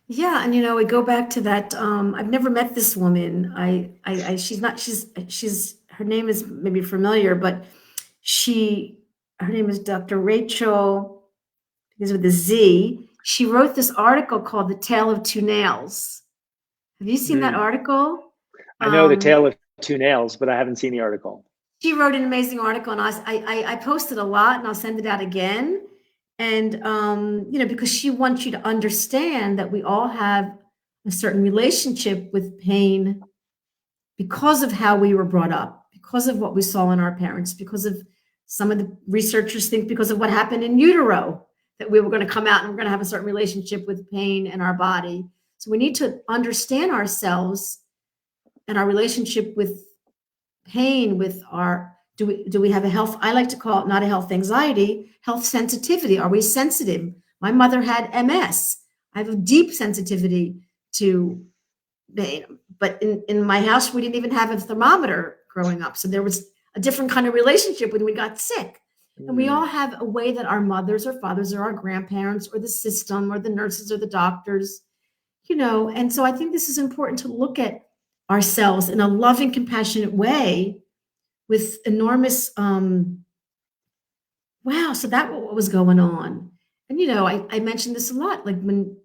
Yeah. And, we go back to that. I've never met this woman. Her name is maybe familiar, but her name is Dr. Rachel, because with a Z. She wrote this article called The Tale of Two Nails. Have you seen that article? I know The Tale of Two Nails, but I haven't seen the article. She wrote an amazing article, and I posted a lot, and I'll send it out again. And, because she wants you to understand that we all have a certain relationship with pain because of how we were brought up, because of what we saw in our parents, because of some of the researchers think because of what happened in utero, that we were going to come out and we're going to have a certain relationship with pain in our body. So we need to understand ourselves and our relationship with pain, with do we have a health, I like to call it not a health anxiety, health sensitivity. Are we sensitive? My mother had MS. I have a deep sensitivity to pain, but in my house, we didn't even have a thermometer growing up. So there was a different kind of relationship when we got sick. And we all have a way that our mothers or fathers or our grandparents or the system or the nurses or the doctors, and so I think this is important to look at ourselves in a loving, compassionate way with enormous, wow, so that what was going on. And, I mentioned this a lot, like when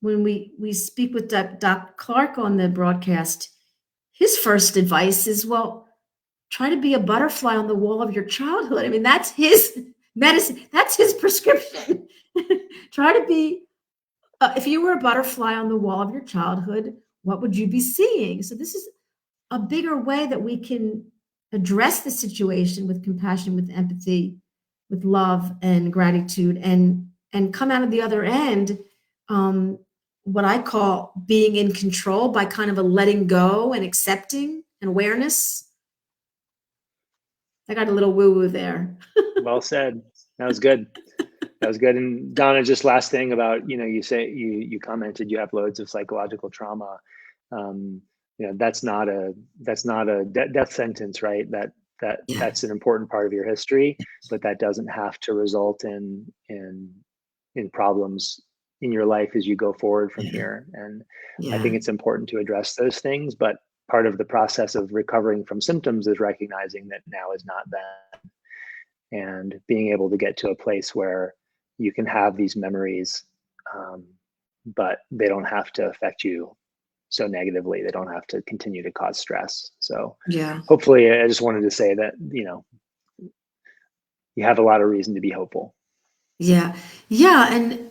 we speak with Doc Clark on the broadcast, his first advice is, well, try to be a butterfly on the wall of your childhood. I mean, that's his medicine. That's his prescription. Try to be, if you were a butterfly on the wall of your childhood, what would you be seeing? So this is a bigger way that we can address the situation with compassion, with empathy, with love and gratitude, and come out of the other end, what I call being in control by kind of a letting go and accepting and awareness. I got a little woo-woo there. Well said. That was good. That was good. And Donna, just last thing about, you commented you have loads of psychological trauma. That's not a death sentence, right? That's an important part of your history, but that doesn't have to result in problems in your life as you go forward from here. And I think it's important to address those things, but part of the process of recovering from symptoms is recognizing that now is not then, and being able to get to a place where you can have these memories, but they don't have to affect you so negatively. They don't have to continue to cause stress. So hopefully, I just wanted to say that, you have a lot of reason to be hopeful. Yeah. And,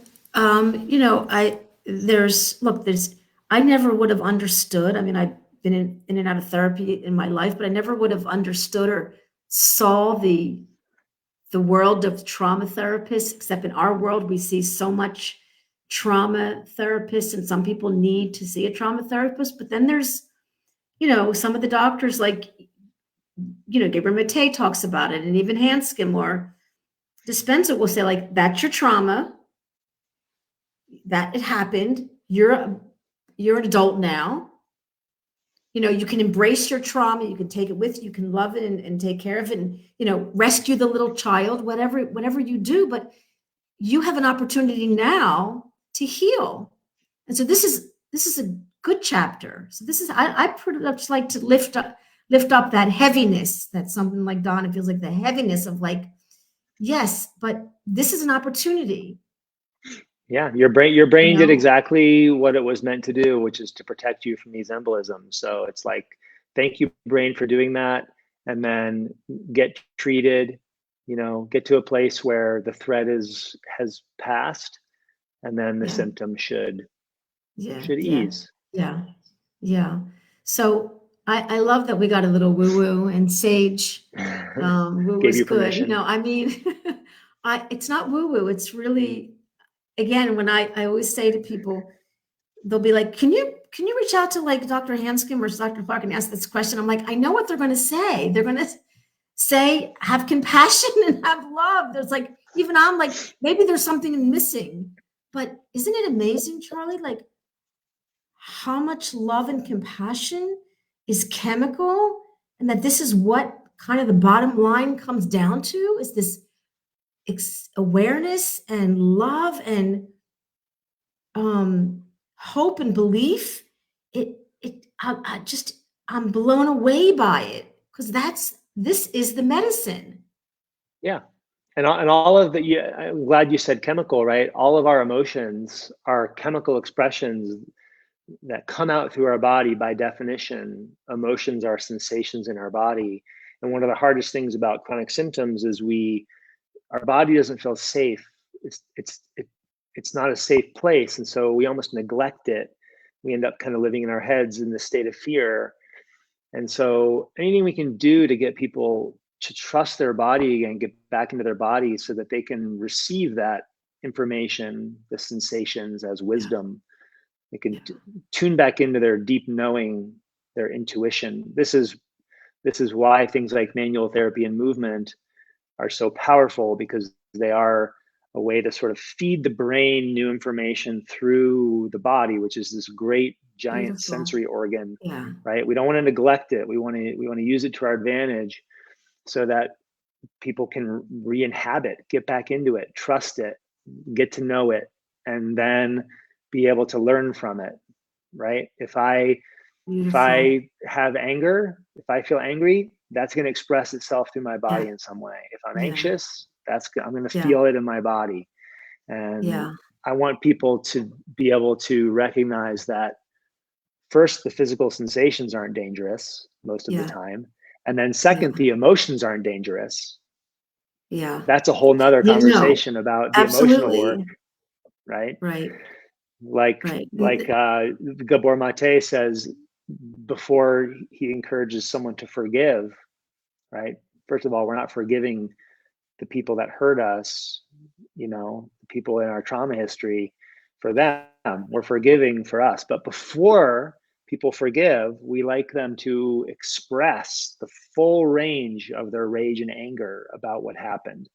I never would have understood. I mean, I've been in and out of therapy in my life, but I never would have understood or saw the world of trauma therapists, except in our world, we see so much trauma therapists, and some people need to see a trauma therapist. But then there's, some of the doctors, like, Gabriel Maté talks about it, and even Hanscom or Dispenza will say, like, that's your trauma, that it happened. You're an adult now. You can embrace your trauma. You can take it with you. You can love it and take care of it, and, rescue the little child, whatever you do. But you have an opportunity now to heal. And so this is a good chapter. So this is, I pretty much like to lift up that heaviness that something like Donna feels, like the heaviness of, like, yes, but this is an opportunity. Yeah, your brain You did know? exactly what it was meant to do, which is to protect you from these embolisms. So it's like, thank you, brain, for doing that, and then get treated. Get to a place where the threat has passed, and then the Yeah, symptoms should yeah, should yeah, ease. yeah, yeah. So I love that we got a little woo-woo and sage. Woo Gave was you good. permission. I mean, it's not woo-woo. It's really, again, when I always say to people, they'll be like, can you reach out to like Dr. Hanscom or Dr. Clark and ask this question? I'm like, I know what they're going to say. They're going to say, have compassion and have love. There's like, even I'm like, maybe there's something missing. But isn't it amazing, Charlie? Like how much love and compassion is chemical, and that this is what kind of the bottom line comes down to is this awareness and love and hope and belief. I'm blown away by it because this is the medicine. Yeah. And all of the, yeah, I'm glad you said chemical, right? All of our emotions are chemical expressions that come out through our body. By definition, emotions are sensations in our body. And one of the hardest things about chronic symptoms is our body doesn't feel safe. It's not a safe place, and so we almost neglect it. We end up kind of living in our heads in this state of fear. And so anything we can do to get people to trust their body again, get back into their body so that they can receive that information, the sensations, as Yeah, wisdom. They can yeah, tune back into their deep knowing, their intuition. This is why things like manual therapy and movement are so powerful, because they are a way to sort of feed the brain new information through the body, which is this great giant beautiful. sensory organ, Yeah, right? We don't want to neglect it. We want to use it to our advantage so that people can re-inhabit, get back into it, trust it, get to know it, and then be able to learn from it, right? If beautiful. I have anger, if I feel angry, that's going to express itself through my body Yeah, in some way. If I'm yeah, anxious, I'm going to yeah, feel it in my body. And yeah, I want people to be able to recognize that first, the physical sensations aren't dangerous most of the yeah, time. And then yeah, second, the emotions aren't dangerous. yeah. That's a whole nother You know, conversation about the emotional work, absolutely. right? Right, Like right. like Gabor Mate says, before he encourages someone to forgive, right? First of all, we're not forgiving the people that hurt us, the people in our trauma history, for them. We're forgiving for us. But before people forgive, we like them to express the full range of their rage and anger about what happened.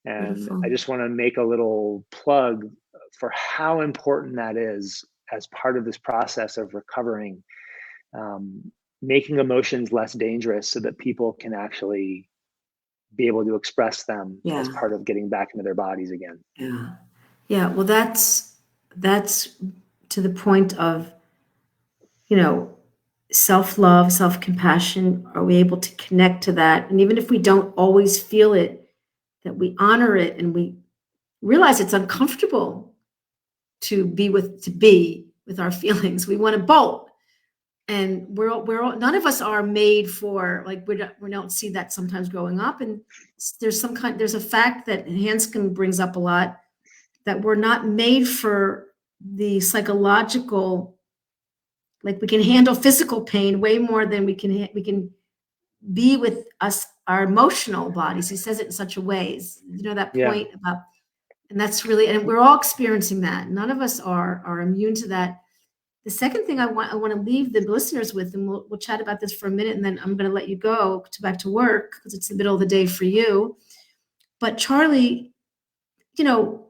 And Beautiful. I just want to make a little plug for how important that is as part of this process of recovering, making emotions less dangerous so that people can actually be able to express them as Yeah, part of getting back into their bodies again. yeah, yeah. Well, that's to the point of, you know, self-love, self-compassion. Are we able to connect to that? And even if we don't always feel it, that we honor it and we realize it's uncomfortable to be with our feelings. We want to bolt. And none of us are made for, like, we don't see that sometimes growing up. And there's a fact that Hanscom brings up a lot, that we're not made for the psychological, like we can handle physical pain way more than we can be with our emotional bodies. He says it in such a way, that Yeah. point about, and that's really, and we're all experiencing that. None of us are immune to that. The second thing I want to leave the listeners with, and we'll chat about this for a minute, and then I'm going to let you go back to work because it's the middle of the day for you. But Charlie, you know,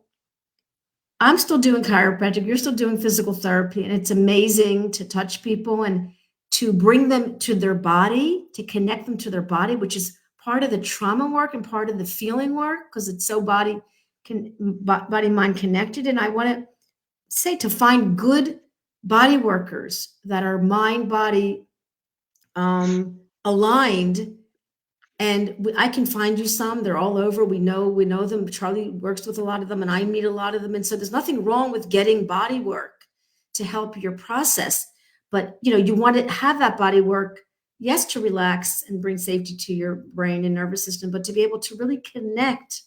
I'm still doing chiropractic. You're still doing physical therapy, and it's amazing to touch people and to bring them to their body, to connect them to their body, which is part of the trauma work and part of the feeling work, because it's so body mind connected. And I want to say, to find good body workers that are mind body aligned, And I can find you some. They're all over. We know them. Charlie works with a lot of them, and I meet a lot of them. And so there's nothing wrong with getting body work to help your process. But you want to have that body work, yes, to relax and bring safety to your brain and nervous system, but to be able to really connect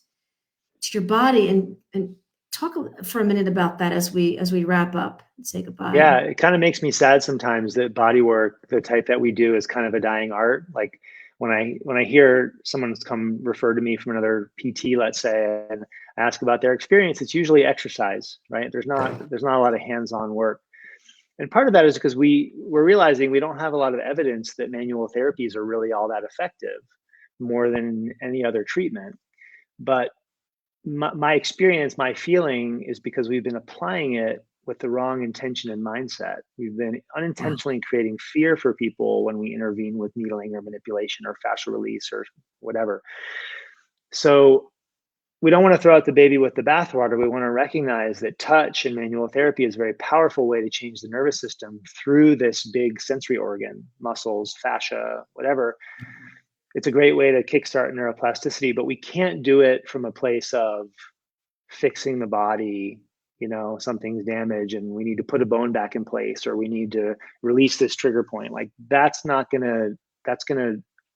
to your body and talk for a minute about that as we wrap up and say goodbye. Yeah, it kind of makes me sad sometimes that body work, the type that we do, is kind of a dying art. Like when I hear someone's come refer to me from another PT, let's say, and ask about their experience, it's usually exercise, right? There's not a lot of hands-on work. And part of that is because we're realizing we don't have a lot of evidence that manual therapies are really all that effective, more than any other treatment. But my experience, my feeling is because we've been applying it with the wrong intention and mindset. We've been unintentionally creating fear for people when we intervene with needling or manipulation or fascial release or whatever. So we don't want to throw out the baby with the bathwater. We want to recognize that touch and manual therapy is a very powerful way to change the nervous system through this big sensory organ, muscles, fascia, whatever. It's a great way to kickstart neuroplasticity, but we can't do it from a place of fixing the body. Something's damaged and we need to put a bone back in place, or we need to release this trigger point. Like that's gonna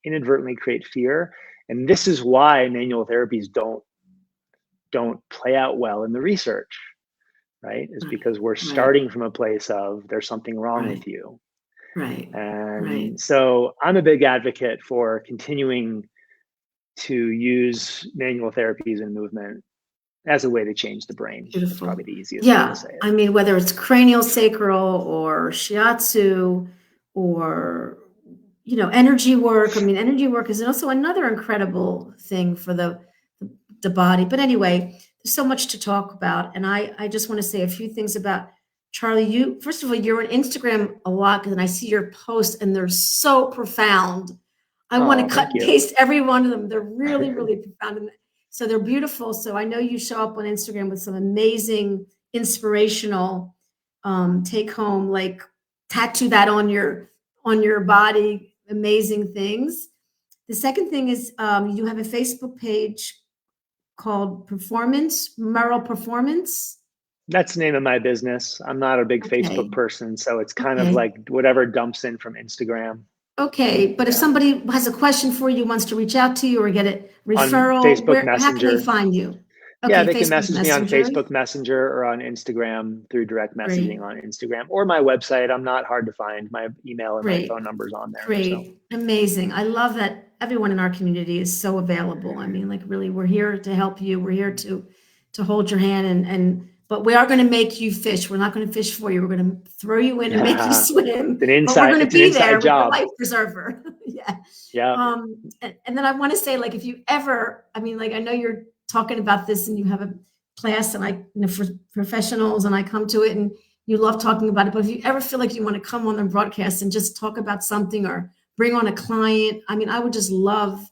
inadvertently create fear. And this is why manual therapies don't play out well in the research, right? Is because we're starting from a place of there's something wrong with you. Right. And so I'm a big advocate for continuing to use manual therapies and movement as a way to change the brain. Beautiful. That's probably the easiest way to say it. I mean, whether it's cranial sacral or shiatsu or, energy work. I mean, energy work is also another incredible thing for the body. But anyway, there's so much to talk about. And I just want to say a few things about Charlie. First of all, you're on Instagram a lot, and I see your posts and they're so profound. I want to cut and paste every one of them. They're really, really profound. So they're beautiful. So I know you show up on Instagram with some amazing, inspirational take home, like tattoo that on your body, amazing things. The second thing is you have a Facebook page called Merrill Performance. That's the name of my business. I'm not a big Facebook person, so it's kind of like whatever dumps in from Instagram. Okay, but if somebody has a question for you, wants to reach out to you or get a referral, on Facebook Messenger. How can they find you? Okay, they can message me on Facebook Messenger or on Instagram through direct messaging on Instagram, or my website. I'm not hard to find. My email and my phone number's on there. Great. So. Amazing. I love that everyone in our community is so available. I mean, like really, we're here to help you. We're here to hold your hand but we are going to make you fish. We're not going to fish for you. We're going to throw you in and make you swim. It's an inside, we're going to be there with job. the life preserver. Yeah. And then I want to say, like, if you ever, I mean, like, I know you're talking about this and you have a class and for professionals, and I come to it and you love talking about it. But if you ever feel like you want to come on the broadcast and just talk about something or bring on a client, I mean, I would just love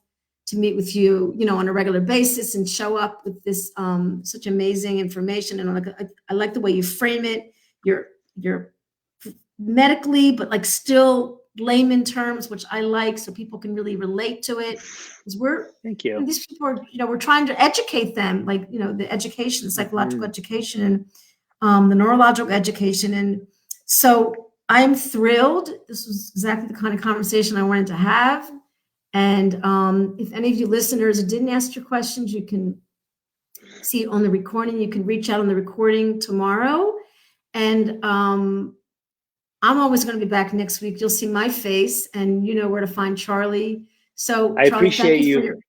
to meet with you, on a regular basis and show up with this such amazing information. And I like the way you frame it. You're medically, but like still layman terms, which I like, so people can really relate to it. Because thank you. These people are, we're trying to educate them, like the education, the psychological education, and the neurological education. And so I'm thrilled. This was exactly the kind of conversation I wanted to have. And if any of you listeners didn't ask your questions, you can see it on the recording. You can reach out on the recording tomorrow. And I'm always going to be back next week. You'll see my face and you know where to find Charlie. So I Charlie, appreciate you.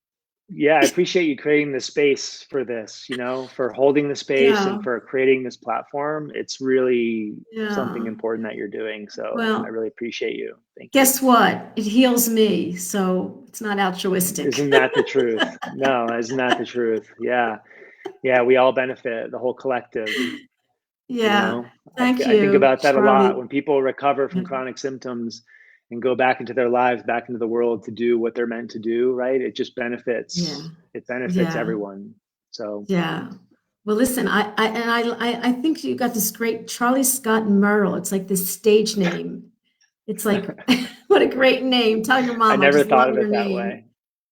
Yeah, I appreciate you creating the space for this, for holding the space and for creating this platform. It's really something important that you're doing. So I really appreciate you. Thank you. Guess what? It heals me. So it's not altruistic. Isn't that the truth? No, isn't that the truth? Yeah. Yeah, we all benefit, the whole collective. Yeah. Thank you. I think about that Charlie. A lot. When people recover from chronic symptoms and go back into their lives, back into the world to do what they're meant to do, right? It just benefits. Yeah. It benefits everyone. So well, listen, I think you got this great Charlie Scott Merrill. It's like this stage name. It's like what a great name. Tell your mom. I never thought of it that way.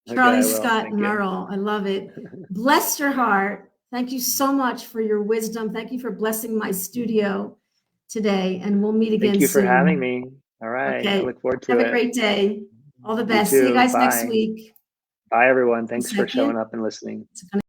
Okay, I Charlie will. Scott Thank you. Merrill. I love it. Bless your heart. Thank you so much for your wisdom. Thank you for blessing my studio today, and we'll meet again Thank you for soon. having me. All right. I Okay. look forward to Have a it. great day. All the You best. See you too. guys next Bye. week. Bye, everyone. A Thanks for second. showing up and listening. It's gonna